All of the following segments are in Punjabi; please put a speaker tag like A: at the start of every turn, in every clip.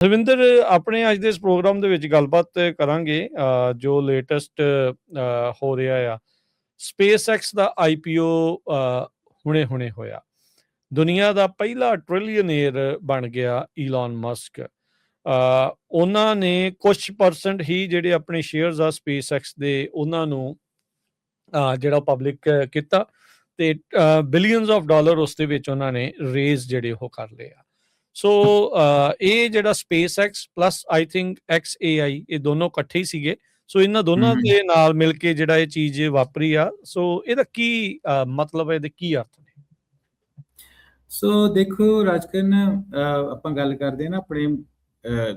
A: ਰਵਿੰਦਰ, ਆਪਣੇ ਅੱਜ ਦੇ ਇਸ ਪ੍ਰੋਗਰਾਮ ਦੇ ਵਿੱਚ ਗੱਲਬਾਤ ਕਰਾਂਗੇ ਜੋ ਲੇਟੈਸਟ ਹੋ ਰਿਹਾ ਆ। SpaceX ਦਾ IPO ਹੁਣੇ-ਹੁਣੇ ਹੋਇਆ। ਦੁਨੀਆ ਦਾ ਪਹਿਲਾ ਟ੍ਰਿਲੀਅਨੇਰ ਬਣ ਗਿਆ ਈਲਨ ਮਸਕ। ਉਹਨਾਂ ਨੇ ਕੁਛ ਪਰਸੈਂਟ ਹੀ ਜਿਹੜੇ ਆਪਣੇ ਸ਼ੇਅਰਸ ਆ SpaceX ਦੇ ਉਹਨਾਂ ਨੂੰ ਜਿਹੜਾ ਪਬਲਿਕ ਕੀਤਾ ਤੇ ਬਿਲੀਅਨਸ ਆਫ ਡਾਲਰ ਉਸ ਦੇ ਵਿੱਚ ਉਹਨਾਂ ਨੇ ਰੇਜ਼ ਜਿਹੜੇ ਉਹ ਕਰ ਲਏ ਆ। ਸੋ ਇਹ ਜਿਹੜਾ SpaceX plus I think XAI ਇਹ ਦੋਨੋਂ ਇਕੱਠੇ ਹੀ ਸੀਗੇ। ਸੋ ਇਹਨਾਂ ਦੋਨਾਂ ਦੇ ਨਾਲ ਮਿਲ ਕੇ ਜਿਹੜਾ ਇਹ ਚੀਜ਼ ਵਾਪਰੀ ਆ, ਸੋ ਇਹਦਾ ਕੀ ਮਤਲਬ ਹੈ, ਇਹਦੇ ਕੀ ਅਰਥ ਨੇ?
B: ਸੋ ਦੇਖੋ ਰਾਜਕਰਨ, ਆਪਾਂ ਗੱਲ ਕਰਦੇ ਹਾਂ ਨਾ ਆਪਣੇ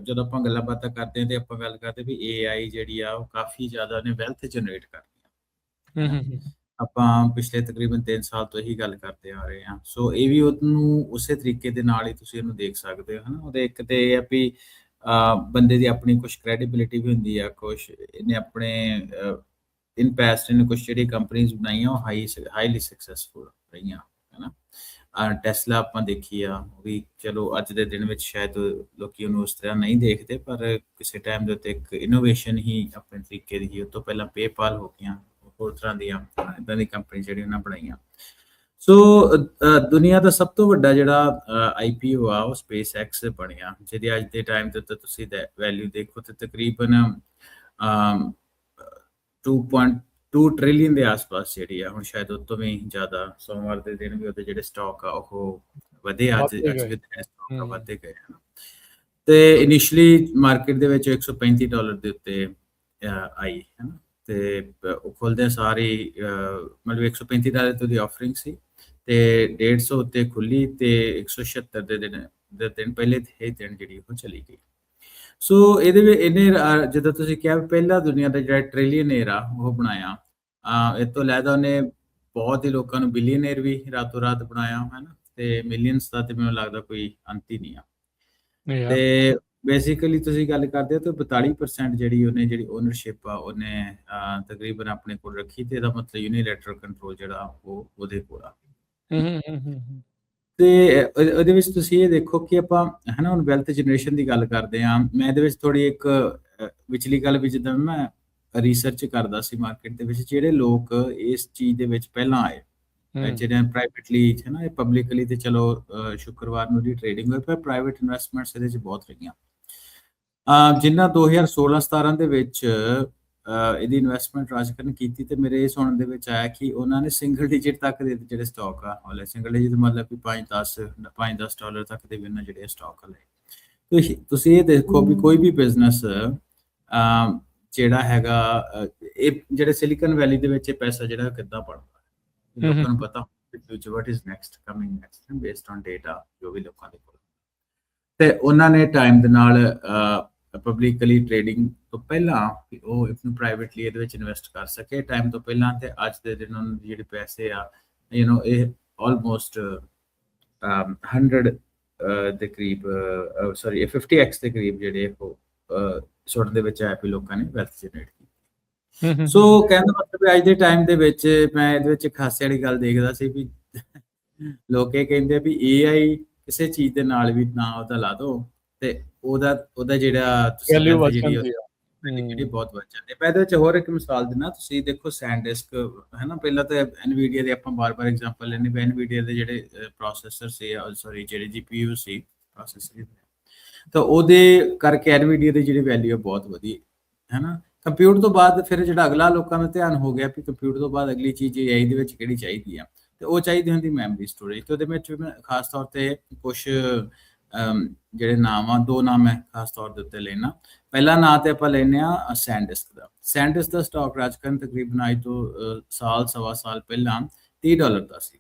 B: ਜਦੋਂ ਆਪਾਂ ਗੱਲਾਂ ਬਾਤਾਂ ਕਰਦੇ ਹਾਂ ਤੇ ਆਪਾਂ ਗੱਲ ਕਰਦੇ ਵੀ AI ਜਿਹੜੀ ਆ ਉਹ ਕਾਫੀ ਜ਼ਿਆਦਾ ਉਹਨੇ ਵੈਲਥ ਜਨਰੇਟ ਕਰਦੀ ਆ। ਆਪਾਂ ਪਿਛਲੇ ਤਕਰੀਬਨ 3 ਸਾਲ ਤੋਂ ਇਹੀ ਗੱਲ ਕਰਦੇ ਆ ਰਹੇ ਹਾਂ। ਸੋ ਇਹ ਵੀ ਉਹਨੂੰ ਉਸੇ ਤਰੀਕੇ ਦੇ ਨਾਲ ਹੀ ਤੁਸੀਂ ਉਹਨੂੰ ਦੇਖ ਸਕਦੇ ਹੋ, ਹਨਾ। ਉਹਦੇ ਇੱਕ ਤੇ ਇਹ ਆ ਵੀ ਬੰਦੇ ਦੀ ਆਪਣੀ ਕੁਛ ਕ੍ਰੈਡੀਬਿਲਿਟੀ ਵੀ ਹੁੰਦੀ ਆ, ਕੁਛ ਇਹਨੇ ਆਪਣੇ ਇਨ ਪਾਸਟ ਇਹਨੇ ਕੁਛ ਜਿਹੜੀ ਕੰਪਨੀਜ਼ ਬਣਾਈਆਂ ਉਹ ਹਾਈਲੀ ਸਕਸੈਸਫੁਲ ਰਹੀਆਂ, ਹਨਾ। ਟੈਸਲਾ ਆਪਾਂ ਦੇਖੀ ਆ, ਉਹ ਵੀ ਚਲੋ ਅੱਜ ਦੇ ਦਿਨ ਵਿੱਚ ਸ਼ਾਇਦ ਲੋਕੀ ਉਹਨੂੰ ਉਸ ਤਰ੍ਹਾਂ ਨਹੀਂ ਦੇਖਦੇ, ਪਰ ਕਿਸੇ ਟਾਈਮ ਦੇ ਉੱਤੇ ਇੱਕ ਇਨੋਵੇਸ਼ਨ ਹੀ ਆਪਣੇ ਤਰੀਕੇ ਦੀ ਹੀ। ਉਹ ਤੋਂ ਪਹਿਲਾਂ ਪੇਪਾਲ ਹੋ ਗਈਆਂ, ਹੋਰ ਤਰ੍ਹਾਂ ਦੀਆਂ ਇੱਦਾਂ ਦੀ ਕੰਪਨੀ ਜਿਹੜੀ ਉਹਨਾਂ ਬਣਾਈਆਂ। ਸੋ ਦੁਨੀਆ ਦਾ ਸਭ ਤੋਂ ਵੱਡਾ ਜਿਹੜਾ IPO ਆ ਉਹ SpaceX ਬਣਿਆ, ਜਿਹਦੀ ਅੱਜ ਦੇ ਟਾਈਮ ਦੇ ਉੱਤੇ ਤੁਸੀਂ ਵੈਲਿਊ ਦੇਖੋ ਤੇ ਤਕਰੀਬਨ 2.2 ਟ੍ਰਿਲੀਅਨ ਦੇ ਆਸ-ਪਾਸ ਜਿਹੜੀ ਆ। ਹੁਣ ਸ਼ਾਇਦ ਉਹ ਤੋਂ ਵੀ ਜ਼ਿਆਦਾ, ਸੋਮਵਾਰ ਦੇ ਦਿਨ ਵੀ ਉਹਦੇ ਜਿਹੜੇ ਸਟਾਕ ਆ ਉਹ ਵਧੇ, ਅੱਜ ਵੀ ਸਟਾਕ ਵਧੇ ਗਏ ਹਨ। ਤੇ ਇਨੀਸ਼ੀਅਲੀ ਮਾਰਕੀਟ ਦੇ ਵਿੱਚ $135 ਦੇ ਉੱਤੇ ਆਈ, ਹਨਾ। ਤੇ ਉਹ ਖੁੱਲਦੇ ਸਾਰੀ ਮਤਲਬ $135 ਤੋਂ ਦੀ ਆਫਰਿੰਗ ਸੀ ਤੇ 150 ਉੱਤੇ ਖੁੱਲੀ ਤੇ 176 ਦੇ ਦਿਨ ਪਹਿਲੇ ਦਿਨ ਜਿਹੜੀ ਉਹ ਚਲੀ ਗਈ। ਸੋ ਇਹਦੇ ਵਿੱਚ ਇਹਨੇ ਜਦੋਂ ਤੁਸੀਂ ਕਿਹਾ ਪਹਿਲਾ ਦੁਨੀਆ ਦਾ ਜਿਹੜਾ ਟ੍ਰਿਲੀਅਨੇਰ ਆ ਉਹ ਬਣਾਇਆ, ਇਹ ਤੋਂ ਇਲਾਵਾ ਉਹਨੇ ਬਹੁਤ ਹੀ ਲੋਕਾਂ ਨੂੰ ਬਿਲੀਅਨੇਰ ਵੀ ਰਾਤੋਂ ਰਾਤ ਬਣਾਇਆ, ਹਨਾ। ਤੇ ਮਿਲੀਅਨਸ ਦਾ ਤੇ ਮੈਨੂੰ ਲੱਗਦਾ ਕੋਈ ਅੰਤ ਹੀ ਨਹੀਂ ਆ। ਤੇ ਬੇਸਿਕਲੀ ਤੁਸੀਂ ਗੱਲ ਕਰਦੇ ਹੋ ਤਾਂ 42% ਜਿਹੜੀ ਓਨਰਸ਼ਿਪ ਆ ਉਹਨੇ ਤਕਰੀਬਨ ਆਪਣੇ ਕੋਲ ਰੱਖੀ, ਤੇ ਇਹਦਾ ਮਤਲਬ ਯੂਨੀਲੈਟਰਲ ਕੰਟਰੋਲ ਜਿਹੜਾ ਉਹ ਉਹਦੇ ਕੋਲ ਆ। ਤੇ ਉਹਦੇ ਵਿੱਚ ਤੁਸੀਂ ਇਹ ਦੇਖੋ ਕਿ ਆਪਾਂ, ਹਨਾ, ਹੁਣ ਵੈਲਥ ਜਨਰੇਸ਼ਨ ਦੀ ਗੱਲ ਕਰਦੇ ਹਾਂ। ਮੈਂ ਇਹਦੇ ਵਿੱਚ ਥੋੜੀ ਇੱਕ ਵਿਚਲੀ ਗੱਲ ਵੀ, ਜਿੱਦਾਂ ਮੈਂ ਰਿਸਰਚ ਕਰਦਾ ਸੀ ਮਾਰਕੀਟ ਦੇ ਵਿੱਚ, ਜਿਹੜੇ ਲੋਕ ਇਸ ਚੀਜ਼ ਦੇ ਵਿੱਚ ਪਹਿਲਾਂ ਆਏ, ਜਿਹੜੇ ਪ੍ਰਾਈਵੇਟਲੀ, ਹੈ ਨਾ, ਇਹ ਪਬਲਿਕਲੀ ਤੇ ਚਲੋ ਸ਼ੁੱਕਰਵਾਰ ਨੂੰ ਦੀ ਟ੍ਰੇਡਿੰਗ ਹੋਈ, ਪਰ ਪ੍ਰਾਈਵੇਟ ਇਨਵੈਸਟਮੈਂਟਸ ਇਹਦੇ 'ਚ ਬਹੁਤ ਰਹੀਆਂ। ਜਿਨ੍ਹਾਂ 2016-17 ਦੇ ਵਿੱਚ ਇਹਦੀ ਇਨਵੈਸਟਮੈਂਟ ਰਾਜਕਰਨ ਕੀਤੀ, ਤੇ ਮੇਰੇ ਇਹ ਸੁਣਨ ਦੇ ਵਿੱਚ ਆਇਆ ਕਿ ਉਹਨਾਂ ਨੇ ਸਿੰਗਲ ਡਿਜਿਟ ਤੱਕ ਦੇ ਜਿਹੜੇ ਸਟਾਕ ਆ ਉਹ ਲਏ। ਸਿੰਗਲ ਡਿਜਿਟ ਮਤਲਬ ਕਿ $5-10 ਤੱਕ ਦੇ ਵੀ ਉਹਨਾਂ ਜਿਹੜੇ ਸਟਾਕ ਲਏ। ਤੁਸੀਂ ਇਹ ਦੇਖੋ ਵੀ ਕੋਈ ਵੀ ਬਿਜ਼ਨਸ ਜਿਹੜਾ ਹੈਗਾ, ਇਹ ਜਿਹੜੇ ਸਿਲੀਕਨ ਵੈਲੀ ਦੇ ਵਿੱਚ ਇਹ ਪੈਸਾ ਜਿਹੜਾ ਕਿੱਦਾਂ ਬਣਦਾ, ਲੋਕਾਂ ਨੂੰ ਪਤਾ what is next coming next based on data ਜੋ ਵੀ ਲੋਕਾਂ ਦੇ ਕੋਲ। ਤੇ ਉਹਨਾਂ ਨੇ ਟਾਈਮ ਦੇ ਨਾਲ ਪਬਲਿਕਲੀ ਟ੍ਰੇਡਿੰਗ ਤੋਂ ਪਹਿਲਾਂ ਉਹ ਇਸਨੂੰ ਪ੍ਰਾਈਵੇਟਲੀ ਇਹਦੇ ਵਿੱਚ ਇਨਵੈਸਟ ਕਰ ਸਕੇ ਟਾਈਮ ਤੋਂ ਪਹਿਲਾਂ, ਤੇ ਅੱਜ ਦੇ ਦਿਨ ਉਹਨਾਂ ਦੇ ਜਿਹੜੇ ਪੈਸੇ ਆ ਇਹ ਆਲਮੋਸਟ 100 ਦੇ ਕਰੀਬ, ਸੌਰੀ 50x ਦੇ ਕਰੀਬ ਜਿਹੜੇ ਉਹ ਸੁੱਟ ਦੇ ਵਿੱਚ ਆਇਆ ਵੀ ਲੋਕਾਂ ਨੇ ਵੈਲਥ ਜਨਰੇਟ ਕੀਤੀ। ਸੋ ਕਹਿਣ ਦਾ ਮਤਲਬ ਅੱਜ ਦੇ ਟਾਈਮ ਦੇ ਵਿੱਚ ਮੈਂ ਇਹਦੇ ਵਿੱਚ ਇੱਕ ਹਾਸੇ ਵਾਲੀ ਗੱਲ ਦੇਖਦਾ ਸੀ ਵੀ ਲੋਕ ਇਹ ਕਹਿੰਦੇ ਵੀ AI ਕਿਸੇ ਚੀਜ਼ ਦੇ ਨਾਲ ਵੀ ਨਾ ਉਹਦਾ ਲਾ ਦੋ ਤੇ ਉਹਦਾ ਜਿਹੜਾ ਜਿਹੜੀ ਬਹੁਤ ਵੱਧ ਜਾਂਦੀ। ਮੈਂ ਇਹਦੇ ਵਿੱਚ ਹੋਰ ਇੱਕ ਮਿਸਾਲ ਦਿੰਦਾ, ਤੁਸੀਂ ਦੇਖੋ ਸੈਂਡਿਸਕ, ਹੈ ਨਾ। ਪਹਿਲਾਂ ਤਾਂ NVIDIA ਦੇ ਆਪਾਂ ਬਾਰ-ਬਾਰ ਐਗਜ਼ਾਮਪਲ ਲੈਂਦੇ ਵੀ NVIDIA ਦੇ ਜਿਹੜੇ ਪ੍ਰੋਸੈਸਰ ਸੀ, ਸੌਰੀ ਜਿਹੜੇ GPU ਸੀ ਪ੍ਰੋਸੈਸਰ, ਤਾਂ ਉਹਦੇ ਕਰਕੇ NVIDIA ਦੀ ਜਿਹੜੀ ਵੈਲਿਊ ਬਹੁਤ ਵਧੀ, ਹੈ ਨਾ। ਕੰਪਿਊਟਰ ਤੋਂ ਬਾਅਦ ਫਿਰ ਜਿਹੜਾ ਅਗਲਾ ਲੋਕਾਂ ਦਾ ਧਿਆਨ ਹੋ ਗਿਆ ਵੀ ਕੰਪਿਊਟਰ ਤੋਂ ਬਾਅਦ ਅਗਲੀ ਚੀਜ਼ AI ਦੇ ਵਿੱਚ ਕਿਹੜੀ ਚਾਹੀਦੀ ਆ, ਤੇ ਉਹ ਚਾਹੀਦੀ ਹੁੰਦੀ ਮੈਮਰੀ ਸਟੋਰੇਜ। ਤੇ ਉਹਦੇ ਵਿੱਚ ਮੈਂ ਖਾਸ ਤੌਰ ਤੇ ਕੁਛ ਜਿਹੜੇ ਨਾਮ ਆ, 2 ਨਾਮ ਮੈਂ ਖਾਸ ਤੌਰ ਦੇ ਉੱਤੇ ਲੈਣਾ। ਪਹਿਲਾ ਨਾਂ ਤੇ ਆਪਾਂ ਲੈਂਦੇ ਆ ਸੈਂਡਿਸਕ ਦਾ। ਸੈਂਡਿਸਕ ਦਾ ਸਟਾਕ ਰਾਜਕਰਨ ਤਕਰੀਬਨ ਅੱਜ ਤੋਂ ਸਵਾ ਸਾਲ ਪਹਿਲਾਂ $30 ਦਾ ਸੀ,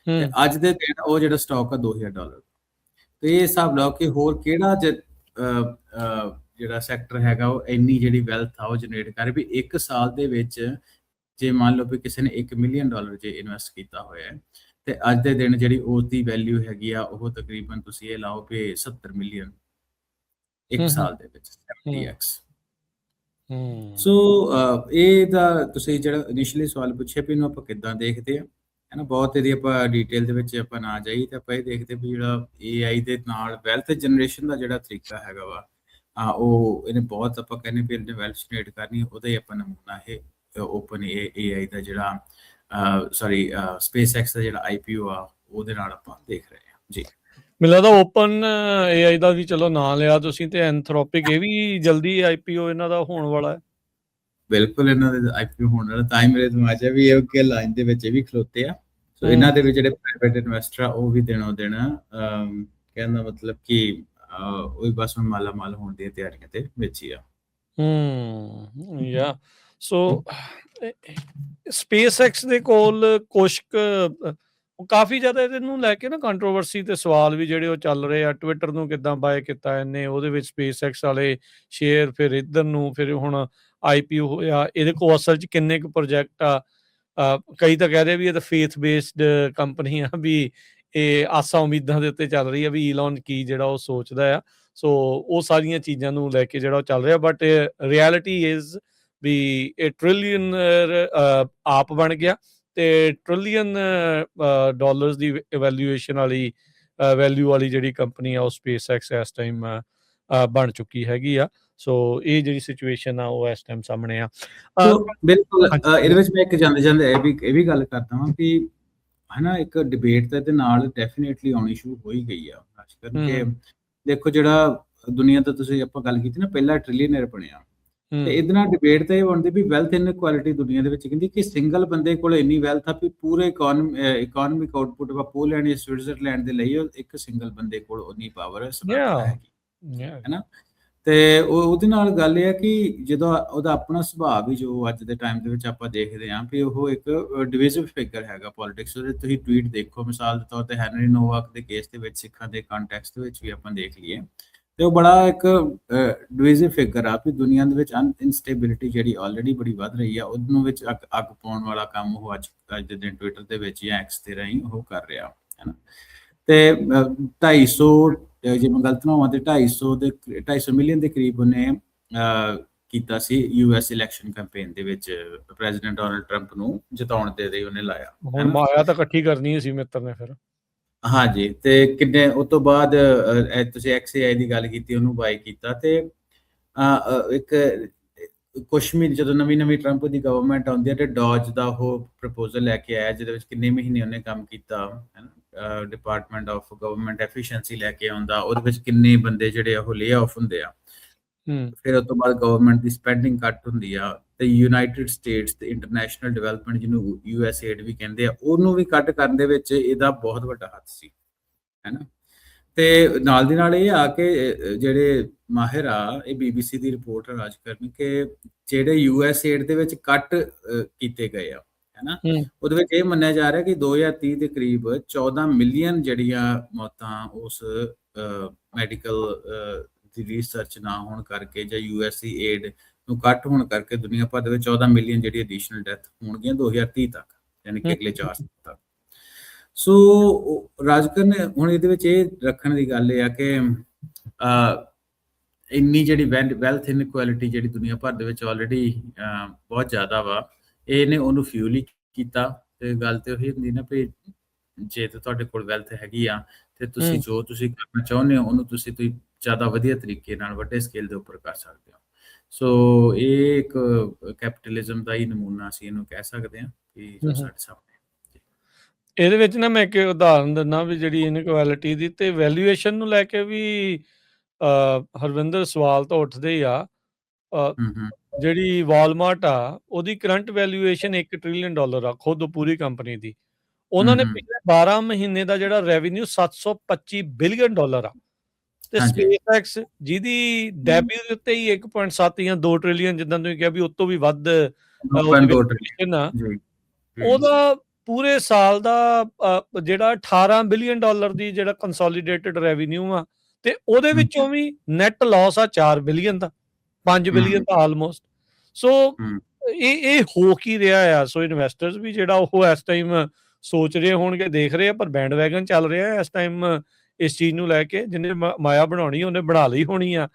B: ਤੇ ਅੱਜ ਦੇ ਦਿਨ ਉਹ ਜਿਹੜਾ ਸਟਾਕ ਆ $2000। ਤੇ ਇਹ ਹਿਸਾਬ ਲਾਓ ਕਿ ਹੋਰ ਕਿਹੜਾ ਜਿਹੜਾ ਸੈਕਟਰ ਹੈਗਾ ਉਹ ਇੰਨੀ ਜਿਹੜੀ ਵੈਲਥ ਆ ਉਹ ਜਨਰੇਟ ਕਰ ਵੀ ਇੱਕ ਸਾਲ ਦੇ ਵਿੱਚ। ਜੇ ਮੰਨ ਲਓ ਵੀ ਕਿਸੇ ਨੇ $1 ਮਿਲੀਅਨ ਜੇ ਇਨਵੈਸਟ ਕੀਤਾ ਹੋਇਆ, ਤੇ ਅੱਜ ਦੇ ਦਿਨ ਜਿਹੜੀ ਉਸ ਦੀ ਵੈਲਿਊ ਹੈਗੀ ਆ ਉਹ ਤਕਰੀਬਨ ਤੁਸੀਂ ਇਹ ਲਾਓ ਕਿ 70 ਮਿਲੀਅਨ ਇੱਕ ਸਾਲ ਦੇ ਵਿੱਚ, 70x। ਸੋ ਇਹ ਦਾ ਤੁਸੀਂ ਜਿਹੜਾ ਇਨੀਸ਼ੀਅਲੀ ਸਵਾਲ ਪੁੱਛਿਆ ਵੀ ਇਹਨੂੰ ਆਪਾਂ ਕਿੱਦਾਂ ਦੇਖਦੇ ਆ, ਹੈ ਨਾ। ਬਹੁਤ ਇਹਦੀ ਆਪਾਂ ਡਿਟੇਲ ਦੇ ਵਿੱਚ ਆਪਾਂ ਨਾ ਜਾਈਏ ਤਾਂ ਆਪਾਂ ਇਹ ਦੇਖਦੇ ਵੀ ਜਿਹੜਾ AI ਦੇ ਨਾਲ ਵੈਲਥ ਜਨਰੇਸ਼ਨ ਦਾ ਜਿਹੜਾ ਤਰੀਕਾ ਹੈਗਾ ਵਾ, ਉਹ ਇਹਨੇ ਬਹੁਤ, ਆਪਾਂ ਕਹਿੰਦੇ ਵੀ ਇਹਨੇ ਵੈਲਥ ਜਨਰੇਟ ਕਰਨੀ, ਉਹਦਾ ਹੀ ਆਪਾਂ ਨਮੂਨਾ ਇਹ ਓਪਨ AI ਦਾ ਜਿਹੜਾ SpaceX ਦਾ ਜਿਹੜਾ IPO ਆ ਉਹਦੇ ਨਾਲ ਆਪਾਂ ਦੇਖ ਰਹੇ ਹਾਂ ਜੀ।
A: ਮੈਨੂੰ ਲੱਗਦਾ ਓਪਨ AI ਦਾ ਵੀ ਚਲੋ ਨਾਂ ਲਿਆ ਤੁਸੀਂ, ਤੇ ਐਂਥਰੋਪਿਕ ਇਹ ਵੀ ਜਲਦੀ IPO ਇਹਨਾਂ ਦਾ ਹੋਣ ਵਾਲਾ ਹੈ।
B: ਬਿਲਕੁਲ ਇਹਨਾਂ ਦੇ IPO ਹੋਣ ਵਾਲਾ, ਤਾਂ ਹੀ ਮੇਰੇ ਦਿਮਾਗ 'ਚ ਵੀ ਇਹ ਕਿ ਲਾਈਨ ਦੇ ਵਿੱਚ ਇਹ ਵੀ ਖਲੋਤੇ ਆ। ਸੋ ਇਹਨਾਂ ਦੇ ਵਿੱਚ ਜਿਹੜੇ ਪ੍ਰਾਈਵੇਟ ਇਨਵੈਸਟਰ ਆ ਉਹ ਵੀ ਦਿਨੋਂ ਦਿਨ ਕਹਿਣ ਦਾ ਮਤਲਬ ਕਿ ਉਹ ਵੀ ਬਸ ਹੁਣ ਮਾਲਾ ਮਾਲ ਹੋਣ ਦੀਆਂ ਤਿਆਰੀਆਂ ਤੇ ਵਿੱਚ ਹੀ ਆ।
A: ਯਾ ਸੋ SpaceX ਦੇ ਕੋਲ ਕੁਛ ਕਾਫੀ ਜ਼ਿਆਦਾ ਇਹਨੂੰ ਲੈ ਕੇ ਨਾ ਕੰਟਰੋਵਰਸੀ ਤੇ ਸਵਾਲ ਵੀ ਜਿਹੜੇ ਉਹ ਚੱਲ ਰਹੇ ਆ। ਟਵਿੱਟਰ ਨੂੰ ਕਿੱਦਾਂ ਬਾਏ ਕੀਤਾ ਇਹਨੇ, ਉਹਦੇ ਵਿੱਚ SpaceX ਵਾਲੇ ਸ਼ੇਅਰ, ਫਿਰ ਇੱਧਰ ਨੂੰ, ਫਿਰ ਹੁਣ IPO ਹੋਇਆ। ਇਹਦੇ ਕੋਲ ਅਸਲ 'ਚ ਕਿੰਨੇ ਕੁ ਪ੍ਰੋਜੈਕਟ ਆ? ਕਈ ਤਾਂ ਕਹਿ ਰਹੇ ਵੀ ਇਹ ਤਾਂ ਫੇਥ ਬੇਸਡ ਕੰਪਨੀ ਆ, ਵੀ ਇਹ ਆਸਾਂ ਉਮੀਦਾਂ ਦੇ ਉੱਤੇ ਚੱਲ ਰਹੀ ਆ ਵੀ ਈਲਨ ਕੀ ਜਿਹੜਾ ਉਹ ਸੋਚਦਾ ਆ। ਸੋ ਉਹ ਸਾਰੀਆਂ ਚੀਜ਼ਾਂ ਨੂੰ ਲੈ ਕੇ ਜਿਹੜਾ ਉਹ ਚੱਲ ਰਿਹਾ, ਬਟ ਰਿਐਲਿਟੀ ਇਜ਼ ਵੀ ਇਹ ਟ੍ਰਿਲੀਅਨ ਆਪ ਬਣ ਗਿਆ, ਤੇ ਟ੍ਰਿਲੀਅਨ ਡਾਲਰਸ ਦੀ ਵੈਲਿਊਏਸ਼ਨ ਵਾਲੀ ਵੈਲਿਊ ਵਾਲੀ ਜਿਹੜੀ ਕੰਪਨੀ ਆ ਉਹ SpaceX ਇਸ ਟਾਈਮ ਬਣ ਚੁੱਕੀ ਹੈਗੀ ਆ। ਸੋ ਇਹ ਜਿਹੜੀ ਸਿਚੁਏਸ਼ਨ ਆ ਉਹ ਇਸ ਟਾਈਮ ਸਾਹਮਣੇ ਆ।
B: ਬਿਲਕੁਲ ਇਹਦੇ ਵਿੱਚ ਮੈਂ ਇੱਕ ਜਾਂਦੇ ਇਹ ਵੀ ਗੱਲ ਕਰਦਾ ਹਾਂ ਕਿ ਹਨਾ ਇੱਕ ਡਿਬੇਟ ਤਾਂ ਇਹਦੇ ਨਾਲ ਡੈਫੀਨੇਟਲੀ ਆਉਣੀ ਸ਼ੁਰੂ ਹੋ ਹੀ ਗਈ ਆ, ਖਾਸ ਕਰਕੇ ਦੇਖੋ ਜਿਹੜਾ ਦੁਨੀਆ ਦਾ ਤੁਸੀਂ ਆਪਾਂ ਗੱਲ ਕੀਤੀ ਨਾ, ਪਹਿਲਾ ਟ੍ਰਿਲੀਅਨਰ ਬਣਿਆ, ਤੇ ਇਹਦੇ ਨਾਲ ਡਿਬੇਟ ਤਾਂ ਇਹ ਬਣਦੀ ਵੀ ਵੈਲਥ ਇਨਇਕੁਐਲਿਟੀ ਦੁਨੀਆ ਦੇ ਵਿੱਚ ਕਹਿੰਦੀ ਕਿ ਸਿੰਗਲ ਬੰਦੇ ਕੋਲ ਇੰਨੀ ਵੈਲਥ ਆ ਵੀ ਪੂਰੇ ਇਕਨੋਮਿਕ ਆਊਟਪੁੱਟ ਆਪਾਂ ਪੋਲੈਂਡ ਜਾਂ ਸਵਿਟਜ਼ਰਲੈਂਡ ਦੇ ਲਈ ਇੱਕ ਸਿੰਗਲ ਬੰਦੇ ਕੋਲ ਉਨੀ ਪਾਵਰ ਹੈ ਨਾ। ਤੇ ਉਹਦੇ ਨਾਲ ਗੱਲ ਇਹ ਆ ਕਿ ਜਦੋਂ ਉਹਦਾ ਆਪਣਾ ਸੁਭਾਅ ਵੀ ਜੋ ਅੱਜ ਦੇ ਟਾਈਮ ਦੇ ਵਿੱਚ ਆਪਾਂ ਦੇਖਦੇ ਹਾਂ ਵੀ ਉਹ ਇੱਕ ਡਿਵਿਜ਼ਿਵ ਫਿਗਰ ਹੈਗਾ ਪੋਲਿਟਿਕਸ। ਉਹਦੇ ਤੁਸੀਂ ਟਵੀਟ ਦੇਖੋ, ਮਿਸਾਲ ਦੇ ਤੌਰ ਤੇ ਹੈਨਰੀ ਨੋਵਾਕ ਦੇ ਕੇਸ ਦੇ ਵਿੱਚ ਸਿੱਖਾਂ ਦੇ ਕੰਟੈਕਸਟ ਦੇ ਵਿੱਚ ਵੀ ਆਪਾਂ ਦੇਖ ਲਈਏ ਤੇ ਉਹ ਬੜਾ ਇੱਕ ਡਿਵਿਜ਼ਿਵ ਫਿਗਰ ਆ ਵੀ ਦੁਨੀਆ ਦੇ ਵਿੱਚ ਇਨਸਟੇਬਿਲਿਟੀ ਜਿਹੜੀ ਆਲਰੇਡੀ ਬੜੀ ਵੱਧ ਰਹੀ ਆ ਉਹਨੂੰ ਵਿੱਚ ਅੱਗ ਪਾਉਣ ਵਾਲਾ ਕੰਮ ਉਹ ਅੱਜ ਦੇ ਦਿਨ ਟਵਿੱਟਰ ਦੇ ਵਿੱਚ ਜਾਂ ਐਕਸ ਤੇ ਰਾਹੀਂ ਉਹ ਕਰ ਰਿਹਾ ਹੈ ਨਾ। ਤੇ 250 ਜੇ ਮੈਂ ਗਲਤ ਨਾ ਹੋਵਾਂ ਤੇ 250 ਮਿਲੀਅਨ ਦੇ ਕਰੀਬ ਉਹਨੇ ਕੀਤਾ ਸੀ US ਇਲੈਕਸ਼ਨ ਕੈਂਪੇਨ ਦੇ ਵਿੱਚ ਪ੍ਰੈਜ਼ੀਡੈਂਟ ਡੋਨਲਡ ਟਰੰਪ ਨੂੰ ਜਿਤਾਉਣ ਦੇ ਲਈ ਉਹਨੇ ਲਾਇਆ।
A: ਹੁਣ ਮਾਇਆ ਤਾਂ ਇਕੱਠੀ ਕਰਨੀ ਸੀ ਮਿੱਤਰ ਨੇ ਫਿਰ।
B: ਹਾਂਜੀ, ਤੇ ਕਿੰਨੇ ਉਸ ਤੋਂ ਬਾਅਦ ਤੁਸੀਂ XAI ਦੀ ਗੱਲ ਕੀਤੀ, ਉਹਨੂੰ ਬਾਈ ਕੀਤਾ, ਤੇ ਇੱਕ ਕੁਛ ਮਹੀਨੇ ਜਦੋਂ ਨਵੀਂ ਟਰੰਪ ਦੀ ਗਵਰਨਮੈਂਟ ਆਉਂਦੀ ਹੈ ਤੇ ਡੋਜ ਦਾ ਉਹ ਪ੍ਰਪੋਜ਼ਲ ਲੈ ਕੇ ਆਇਆ ਜਿਹਦੇ ਵਿੱਚ ਕਿੰਨੇ ਮਹੀਨੇ ਉਹਨੇ ਕੰਮ ਕੀਤਾ ਹੈ ਨਾ। ਡਿਪਾਰਟਮੈਂਟ ਆਫ ਗਵਰਨਮੈਂਟ ਐਫੀਸ਼ੀਐਂਸੀ ਲੈ ਕੇ ਆਉਂਦਾ, ਉਹਦੇ ਵਿੱਚ ਕਿੰਨੇ ਬੰਦੇ ਜਿਹੜੇ ਉਹ ਲੇ ਆਫ ਹੁੰਦੇ ਆ। ਫਿਰ ਉਸ ਤੋਂ ਬਾਅਦ ਗਵਰਨਮੈਂਟ ਦੀ ਸਪੈਂਡਿੰਗ ਕੱਟ ਹੁੰਦੀ ਆ, ਤੇ ਯੂਨਾਈਟਿਡ ਸਟੇਟਸ ਤੇ ਇੰਟਰਨੈਸ਼ਨਲ ਡਿਵੈਲਪਮੈਂਟ ਜਿਹਨੂੰ USAID ਵੀ ਕਹਿੰਦੇ ਆ, ਉਹਨੂੰ ਵੀ ਕੱਟ ਕਰਨ ਦੇ ਵਿੱਚ ਇਹਦਾ ਬਹੁਤ ਵੱਡਾ ਹੱਥ ਸੀ, ਹੈ ਨਾ। ਤੇ ਨਾਲ ਦੀ ਨਾਲ ਇਹ ਆ ਕਿ ਜਿਹੜੇ ਮਾਹਿਰ ਆ, ਇਹ BBC ਦੀ ਰਿਪੋਰਟ ਰਾਜ ਕਰਨ ਕਿ ਜਿਹੜੇ USAID ਦੇ ਵਿੱਚ ਕੱਟ ਕੀਤੇ ਗਏ ਆ, ਹੈ ਨਾ, ਉਹਦੇ ਵਿੱਚ ਇਹ ਮੰਨਿਆ ਜਾ ਰਿਹਾ ਕਿ 2030 ਦੇ ਕਰੀਬ 14 ਮਿਲੀਅਨ ਜਿਹੜੀਆਂ ਮੌਤਾਂ ਉਸ ਮੈਡੀਕਲ ਦੀ ਰਿਸਰਚ ਨਾ ਹੋਣ ਕਰਕੇ ਜਾਂ USAID ਨੂੰ ਕੱਟ ਹੋਣ ਕਰਕੇ ਦੁਨੀਆ ਭਰ ਦੇ ਵਿੱਚ 14 ਮਿਲੀਅਨ ਜਿਹੜੀ ਐਡੀਸ਼ਨਲ ਡੈਥ ਹੋਣਗੀਆਂ 2030 ਤੱਕ, ਯਾਨੀ ਕਿ ਅਗਲੇ 4 ਸਾਲ ਤੱਕ। ਸੋ ਰਾਜਕਰ ਨੇ ਹੁਣ ਇਹਦੇ ਵਿੱਚ ਇਹ ਰੱਖਣ ਦੀ ਗੱਲ ਇਹ ਆ ਕਿ ਇੰਨੀ ਜਿਹੜੀ ਵੈਲਥ ਇਨਇਕੁਐਲਿਟੀ ਜਿਹੜੀ ਦੁਨੀਆ ਭਰ ਦੇ ਵਿੱਚ ਆਲਰੇਡੀ ਬਹੁਤ ਜ਼ਿਆਦਾ ਵਾ, ਇਹਨੇ ਉਹਨੂੰ ਫਿਊਲ ਹੀ ਕੀਤਾ। ਤੇ ਗੱਲ ਤੇ ਉਹੀ ਹੁੰਦੀ ਨਾ ਵੀ ਜੇ ਤਾਂ ਤੁਹਾਡੇ ਕੋਲ ਵੈਲਥ ਹੈਗੀ ਆ ਤੇ ਤੁਸੀਂ ਜੋ ਤੁਸੀਂ ਕਰਨਾ ਚਾਹੁੰਦੇ ਹੋ ਉਹਨੂੰ ਤੁਸੀਂ ਜ਼ਿਆਦਾ ਵਧੀਆ ਤਰੀਕੇ ਨਾਲ ਵੱਡੇ ਸਕੇਲ ਦੇ ਉੱਪਰ ਕਰ ਸਕਦੇ ਹੋ। ਸੋ ਇਹ ਇੱਕ ਕੈਪੀਟਲਿਜ਼ਮ ਦਾ ਹੀ ਨਮੂਨਾ ਅਸੀਂ ਇਹਨੂੰ ਕਹਿ ਸਕਦੇ ਹਾਂ ਕਿ ਜੋ ਸਾਡੇ ਸਾਹਮਣੇ।
A: ਇਹਦੇ ਵਿੱਚ ਨਾ ਮੈਂ ਇੱਕ ਉਦਾਹਰਨ ਦਿੰਦਾ ਵੀ ਜਿਹੜੀ ਇਨਇਕੁਐਲਿਟੀ ਦੀ ਤੇ ਵੈਲਿਊਏਸ਼ਨ ਨੂੰ ਲੈ ਕੇ ਵੀ ਹਰਵਿੰਦਰ ਸਵਾਲ ਤਾਂ ਉੱਠਦੇ ਹੀ ਆ। ਜਿਹੜੀ ਵਾਲਮਾਰਟ ਆ ਉਹਦੀ ਕਰੰਟ ਵੈਲਿਊਏਸ਼ਨ $1 ਟ੍ਰਿਲੀਅਨ ਆ, ਖੁਦ ਪੂਰੀ ਕੰਪਨੀ ਦੀ। ਉਹਨਾਂ ਨੇ ਪਿਛਲੇ 12 ਮਹੀਨੇ ਦਾ ਜਿਹੜਾ ਰੈਵਨਿਊ $725 ਬਿਲੀਅਨ ਆ, ਤੇ SpaceX ਜਿਹਦੀ ਡੈਬਿਊ ਦੇ ਉੱਤੇ ਹੀ 1.7 ਜਾਂ 2 ਟ੍ਰਿਲੀਅਨ ਜਿੱਦਾਂ ਤੁਸੀਂ ਕਿਹਾ ਵੀ ਉਹ ਤੋਂ ਵੀ ਵੱਧ ਉਹਦਾ ਪੂਰੇ ਸਾਲ ਦਾ ਜਿਹੜਾ $18 ਬਿਲੀਅਨ ਦੀ ਜਿਹੜਾ ਕੰਸੋਲੀਡੇਟਡ ਰੈਵਨਿਊ ਆ, ਤੇ ਉਹਦੇ ਵਿੱਚੋਂ ਵੀ ਨੈਟ ਲਾਸ ਆ $4 ਬਿਲੀਅਨ ਦਾ, $5 ਬਿਲੀਅਨ ਦਾ ਆਲਮੋਸਟ। ਸੋ ਇਹ ਹੋ ਕੀ ਰਿਹਾ ਆ? ਸੋ ਇਨਵੈਸਟਰਸ ਵੀ ਜਿਹੜਾ ਉਹ ਇਸ ਟਾਈਮ ਸੋਚ ਰਹੇ ਹੋਣਗੇ, ਦੇਖ ਰਹੇ ਆ, ਪਰ ਬੈਂਡ ਵੈਗਨ ਚੱਲ ਰਿਹਾ ਇਸ ਟਾਈਮ ਇਸ ਚੀਜ਼ ਨੂੰ ਲੈ ਕੇ। ਜਿਹਨੇ ਮਾਇਆ ਬਣਾਉਣੀ ਉਹਨੇ ਬਣਾ ਲਈ ਹੋਣੀ ਆ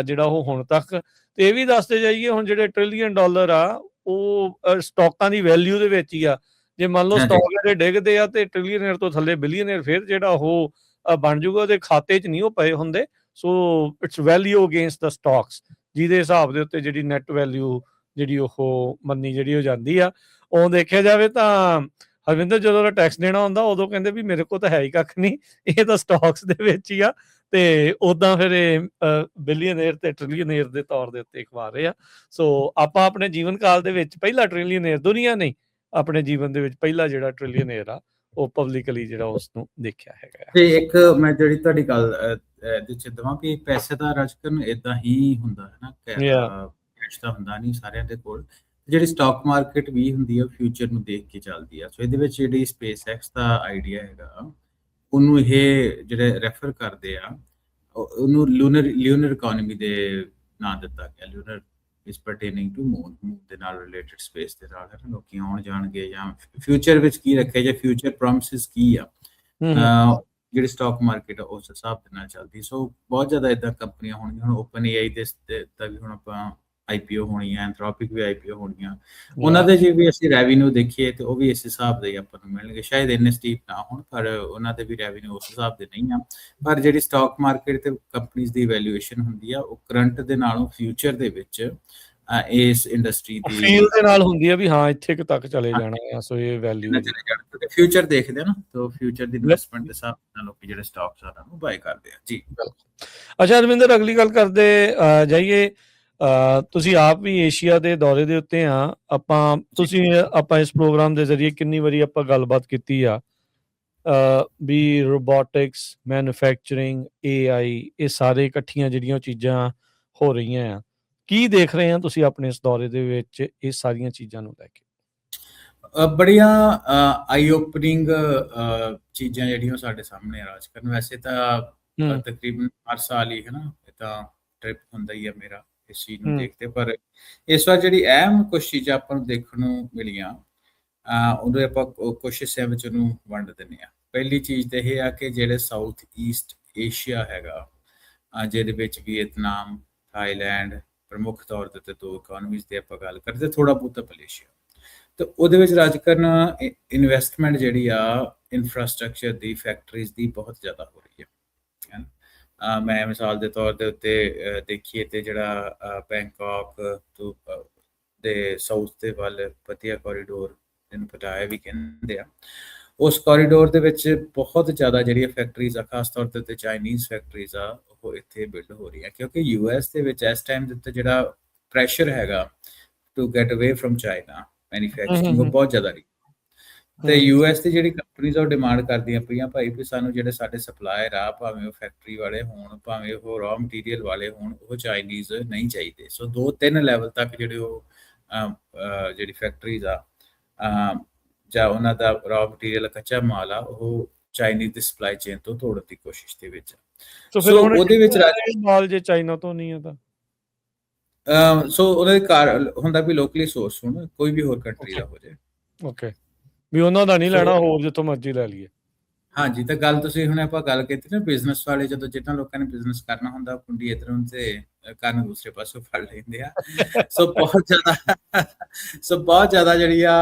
A: ਜਿਹੜਾ ਉਹ ਹੁਣ ਤੱਕ। ਤੇ ਇਹ ਵੀ ਦੱਸਦੇ ਜਾਈਏ ਹੁਣ ਜਿਹੜੇ $1 ਟ੍ਰਿਲੀਅਨ ਆ ਉਹ ਸਟਾਕਾਂ ਦੀ ਵੈਲਿਊ ਦੇ ਵਿੱਚ ਹੀ ਆ, ਜੇ ਮੰਨ ਲਓ
B: ਹਾਂਜੀ
A: ਸਟਾਕ ਇਹਦੇ ਡਿੱਗਦੇ ਆ ਤੇ ਟ੍ਰਿਲੀਅਨਰ ਤੋਂ ਥੱਲੇ ਬਿਲੀਅਨਰ ਫਿਰ ਜਿਹੜਾ ਉਹ ਬਣ ਜਾਊਗਾ, ਉਹਦੇ ਖਾਤੇ 'ਚ ਨਹੀਂ ਉਹ ਪਏ ਹੁੰਦੇ। So it's value against the stocks, ਜਿਹਦੇ ਹਿਸਾਬ ਦੇ ਉੱਤੇ ਜਿਹੜੀ ਨੈਟ ਵੈਲਿਊ ਜਿਹੜੀ ਉਹ ਮੰਨੀ ਜਿਹੜੀ ਹੋ ਜਾਂਦੀ ਆ। ਉਹ ਦੇਖਿਆ ਜਾਵੇ ਤਾਂ ਹਰਵਿੰਦਰ ਜਦੋਂ ਦਾ ਟੈਕਸ ਦੇਣਾ ਹੁੰਦਾ ਉਦੋਂ ਕਹਿੰਦੇ ਵੀ ਮੇਰੇ ਕੋਲ ਤਾਂ ਹੈ ਹੀ ਕੱਖ ਨਹੀਂ, ਇਹ ਤਾਂ ਸਟਾਕਸ ਦੇ ਵਿੱਚ ਹੀ ਆ। ਤੇ ਉਦਾਂ ਫਿਰ ਇਹ ਬਿਲੀਅਨਰ ਤੇ ਟ੍ਰਿਲੀਅਨਰ ਦੇ ਤੌਰ ਦੇ ਉੱਤੇ ਖਵਾ ਰਹੇ ਆ। ਸੋ ਆਪਾਂ ਆਪਣੇ ਜੀਵਨ ਕਾਲ ਦੇ ਵਿੱਚ ਪਹਿਲਾ ਟ੍ਰਿਲੀਅਨਰ, ਦੁਨੀਆ ਨਹੀਂ, ਆਪਣੇ ਜੀਵਨ ਦੇ ਵਿੱਚ ਪਹਿਲਾ ਜਿਹੜਾ ਟ੍ਰਿਲੀਅਨਰ ਆ ਉਹ ਪਬਲਿਕਲੀ ਜਿਹੜਾ ਉਸ ਨੂੰ ਦੇਖਿਆ ਹੈਗਾ ਆ।
B: ਤੇ ਇੱਕ ਮੈਂ ਜਿਹੜੀ ਤੁਹਾਡੀ ਗੱਲ ਇਹਦੇ ਚ ਦਵਾਂ ਵੀ ਪੈਸੇ ਦਾ ਰਾਜਕਰਨ ਇਦਾਂ ਹੀ ਹੁੰਦਾ ਹੈ ਨਾ, ਕੈਸ਼ ਤਾਂ ਹੁੰਦਾ ਨਹੀਂ ਸਾਰਿਆਂ ਦੇ ਕੋਲ। ਜਿਹੜੀ ਸਟਾਕ ਮਾਰਕੀਟ ਵੀ ਹੁੰਦੀ ਹੈ ਫਿਊਚਰ ਨੂੰ ਦੇਖ ਕੇ ਚੱਲਦੀ ਆ। ਸੋ ਇਹਦੇ ਵਿੱਚ ਜਿਹੜੀ ਸਪੇਸ ਐਕਸ ਦਾ ਆਈਡੀਆ ਹੈਗਾ, ਉਹਨੂੰ ਇਹ ਜਿਹੜੇ ਰੈਫਰ ਕਰਦੇ ਆ, ਉਹਨੂੰ ਲਿਊਨਰ ਇਕਨੋਮੀ ਦੇ ਨਾਂ ਦਿੱਤਾ ਗਿਆ। ਲਿਊਨਰ ਇਜ਼ ਪਰਟੇਨਿੰਗ ਟੂ ਮੂਨ ਦੇ ਨਾਲ ਰਿਲੇਟਡ ਸਪੇਸ ਦੇ ਨਾਲ, ਲੋਕੀ ਆਉਣ ਜਾਣਗੇ ਜਾਂ ਫਿਊਚਰ ਵਿੱਚ ਕੀ ਰੱਖਿਆ ਜਾਂ ਫਿਊਚਰ ਪ੍ਰੋਮਿਸਿਸ ਕੀ ਆ, ਜਿਹੜੀ ਸਟਾਕ ਮਾਰਕੀਟ ਆ ਉਸ ਹਿਸਾਬ ਦੇ ਨਾਲ ਚੱਲਦੀ। ਸੋ ਬਹੁਤ ਜ਼ਿਆਦਾ ਇਦਾਂ ਕੰਪਨੀਆਂ ਹੋਣਗੀਆਂ। ਹੁਣ ਓਪਨ ਏਆਈ ਦੇ ਤਾਂ ਵੀ ਹੁਣ ਆਪਾਂ ਆਈਪੀਓ ਹੋਣੀ ਹੈ, ਐਂਥਰੋਪਿਕ ਵੀ ਆਈਪੀਓ ਹੋਣੀਆਂ। ਉਹਨਾਂ ਦੇ ਜੇ ਵੀ ਅਸੀਂ ਰੈਵਨਿਊ ਦੇਖੀਏ ਤੇ ਉਹ ਵੀ ਇਸ ਹਿਸਾਬ ਦੇ ਆਪਾਂ ਨੂੰ ਮਿਲਣਗੇ। ਸ਼ਾਇਦ ਇੰਨੇ ਸਟੀਪ ਨਾ ਹੋਣ, ਪਰ ਉਹਨਾਂ ਦੇ ਵੀ ਰੈਵਨਿਊ ਉਸ ਹਿਸਾਬ ਦੇ ਨਹੀਂ ਆ। ਪਰ ਜਿਹੜੀ ਸਟਾਕ ਮਾਰਕੀਟ ਤੇ ਕੰਪਨੀਆਂ ਦੀ ਵੈਲਿਊਏਸ਼ਨ ਹੁੰਦੀ ਆ, ਉਹ ਕਰੰਟ ਦੇ ਨਾਲੋਂ ਫਿਊਚਰ ਦੇ ਵਿੱਚ ਇਸ ਇੰਡਸਟਰੀ ਦੀ
A: ਫੀਲ ਦੇ ਨਾਲ ਹੁੰਦੀ ਆ ਵੀ ਹਾਂ ਇੱਥੇ ਤੱਕ ਚਲੇ ਜਾਣਾ ਆ। ਸੋ ਇਹ ਵੈਲਿਊ
B: ਫਿਊਚਰ ਦੇਖਦੇ ਆ ਨਾ, ਤਾਂ ਫਿਊਚਰ ਦੀ ਇਨਵੈਸਟਮੈਂਟ ਦੇ ਹਿਸਾਬ ਨਾਲ ਲੋਕੀ ਜਿਹੜੇ ਸਟਾਕਸ ਆ ਨੂੰ ਬਾਈ ਕਰਦੇ ਆ ਜੀ।
A: ਅੱਛਾ ਰਵਿੰਦਰ, ਅਗਲੀ ਗੱਲ ਕਰਦੇ ਜਾਈਏ। ਤੁਸੀਂ ਆਪ ਵੀ ਏਸ਼ੀਆ ਦੇ ਦੌਰੇ ਦੇ ਉੱਤੇ ਆ। ਆਪਾਂ ਇਸ ਪ੍ਰੋਗਰਾਮ ਦੇ ਜ਼ਰੀਏ ਕਿੰਨੀ ਵਾਰੀ ਆਪਾਂ ਗੱਲਬਾਤ ਕੀਤੀ ਆ ਵੀ ਰੋਬੋਟਿਕਸ, ਮੈਨੂਫੈਕਚਰਿੰਗ, AI, ਇਹ ਸਾਰੇ ਇਕੱਠੀਆਂ ਜਿਹੜੀਆਂ ਚੀਜ਼ਾਂ ਹੋ ਰਹੀਆਂ ਆ। ਕੀ ਦੇਖ ਰਹੇ ਆ ਤੁਸੀਂ ਆਪਣੇ ਇਸ ਦੌਰੇ ਦੇ ਵਿੱਚ ਇਹ ਸਾਰੀਆਂ ਚੀਜ਼ਾਂ ਨੂੰ ਲੈ ਕੇ?
B: ਬੜੀਆਂ ਆਈ ਓਪਨਿੰਗ ਚੀਜ਼ਾਂ ਜਿਹੜੀਆਂ ਸਾਡੇ ਸਾਹਮਣੇ ਰਾਜ ਕਰਨ। ਵੈਸੇ ਤਾਂ ਤਕਰੀਬਨ ਹਰ ਸਾਲ ਹੀ ਹੈ ਨਾ, ਇਹ ਤਾਂ ਟ੍ਰਿਪ ਹੁੰਦਾ ਹੀ ਆ ਮੇਰਾ ਇਸ ਚੀਜ਼ ਨੂੰ ਦੇਖਦੇ। ਪਰ ਇਸ ਵਾਰ ਜਿਹੜੀ ਅਹਿਮ ਕੁਝ ਚੀਜ਼ਾਂ ਆਪਾਂ ਨੂੰ ਦੇਖਣ ਨੂੰ ਮਿਲੀਆਂ, ਉਹਦੇ ਆਪਾਂ ਕੁਝ ਹਿੱਸਿਆਂ ਵਿੱਚ ਉਹਨੂੰ ਵੰਡ ਦਿੰਦੇ ਆ। ਪਹਿਲੀ ਚੀਜ਼ ਤਾਂ ਇਹ ਆ ਕਿ ਜਿਹੜੇ ਸਾਊਥ ਈਸਟ ਏਸ਼ੀਆ ਹੈਗਾ, ਜਿਹਦੇ ਵਿੱਚ ਵੀਅਤਨਾਮ, ਥਾਈਲੈਂਡ ਪ੍ਰਮੁੱਖ ਤੌਰ ਦੇ ਉੱਤੇ ਦੋ ਇਕਨੋਮੀਜ਼ ਦੀ ਆਪਾਂ ਗੱਲ ਕਰਦੇ, ਥੋੜਾ ਬਹੁਤਾ ਮਲੇਸ਼ੀਆ, ਤੇ ਉਹਦੇ ਵਿੱਚ ਰਾਜ ਕਰਨ ਇਨਵੈਸਟਮੈਂਟ ਜਿਹੜੀ ਆ ਇਨਫਰਾਸਟ੍ਰਕਚਰ ਦੀ, ਫੈਕਟਰੀਜ਼ ਦੀ ਬਹੁਤ ਜ਼ਿਆਦਾ ਹੋ ਰਹੀ ਹੈ। ਮੈਂ ਮਿਸਾਲ ਦੇ ਤੌਰ ਦੇ ਉੱਤੇ ਦੇਖੀਏ ਤੇ ਜਿਹੜਾ ਬੈਂਕਾਕ ਤੋਂ ਦੇ ਸਾਊਥ ਦੇ ਵੱਲ ਪਤੀਆ ਕੋਰੀਡੋਰ, ਜਿਹਨੂੰ ਪਟਾਇਆ ਵੀ ਕਹਿੰਦੇ ਆ, ਉਸ ਕੋਰੀਡੋਰ ਦੇ ਵਿੱਚ ਬਹੁਤ ਜ਼ਿਆਦਾ ਜਿਹੜੀਆਂ ਫੈਕਟਰੀਜ਼ ਆ, ਖਾਸ ਤੌਰ ਤੇ ਚਾਈਨੀਜ਼ ਫੈਕਟਰੀਜ਼ ਆ, ਉਹ ਇੱਥੇ ਬਿਲਡ ਹੋ ਰਹੀਆਂ। ਕਿਉਂਕਿ US ਦੇ ਵਿੱਚ ਇਸ ਟਾਈਮ ਦੇ ਉੱਤੇ ਜਿਹੜਾ ਪ੍ਰੈਸ਼ਰ ਹੈਗਾ to get away from China manufacturing, ਉਹ ਬਹੁਤ ਜ਼ਿਆਦਾ ਰਹੀ। ਤੇ US ਦੀ ਜਿਹੜੀ ਕੰਪਨੀਜ਼ ਉਹ ਡਿਮਾਂਡ ਕਰਦੀਆਂ ਪਈਆਂ ਭਾਈ ਵੀ ਸਾਨੂੰ ਜਿਹੜੇ ਸਾਡੇ ਸਪਲਾਇਰ ਆ, ਭਾਵੇਂ ਉਹ ਫੈਕਟਰੀ ਵਾਲੇ ਹੋਣ, ਭਾਵੇਂ ਉਹ ਰॉ ਮਟੀਰੀਅਲ ਵਾਲੇ ਹੋਣ, ਉਹ ਚਾਈਨੀਜ਼ ਨਹੀਂ ਚਾਹੀਦੇ। ਸੋ 2-3 ਲੈਵਲ ਤੱਕ ਜਿਹੜੇ ਉਹ ਜਿਹੜੀ ਫੈਕਟਰੀਜ਼ ਆ ਜਾਂ ਉਹਨਾਂ ਦਾ ਰॉ ਮਟੀਰੀਅਲ ਕੱਚਾ ਮਾਲ ਆ, ਉਹ ਚਾਈਨੀਜ਼ ਦੀ ਸਪਲਾਈ ਚੇਨ ਤੋਂ ਤੋੜਨ ਦੀ ਕੋਸ਼ਿਸ਼ ਦੇ ਵਿੱਚ।
A: ਸੋ ਉਹਦੇ ਵਿੱਚ ਮਾਲ ਜੇ ਚਾਈਨਾ ਤੋਂ ਨਹੀਂ ਆ ਤਾਂ
B: ਸੋ ਉਹਦੇ ਕਾਰਨ ਹੁੰਦਾ ਵੀ ਲੋਕਲੀ ਸੋਰਸ ਹੋਣ, ਕੋਈ ਵੀ ਹੋਰ ਕੰਟਰੀ ਦਾ ਹੋ ਜਾਏ।
A: ਓਕੇ, ਵੀ ਉਹਨਾਂ ਦਾ ਨਹੀਂ ਲੈਣਾ, ਹੋਰ ਜਿੱਥੋਂ ਮਰਜ਼ੀ ਲੈ ਲਈਏ। ਹਾਂਜੀ,
B: ਤਾਂ ਗੱਲ ਤੁਸੀਂ ਹੁਣ ਆਪਾਂ ਗੱਲ ਕੀਤੀ ਨਾ ਬਿਜ਼ਨਸ ਵਾਲੇ, ਜਦੋਂ ਜਿੱਦਾਂ ਲੋਕਾਂ ਨੇ ਬਿਜ਼ਨਸ ਕਰਨਾ ਹੁੰਦਾ, ਕੁੰਡੀ ਇੱਧਰੋਂ ਤੇ ਕੰਨ ਦੂਸਰੇ ਪਾਸੋਂ ਫੜ ਲੈਂਦੇ ਆ। ਸੋ ਬਹੁਤ ਜ਼ਿਆਦਾ ਜਿਹੜੀ ਆ,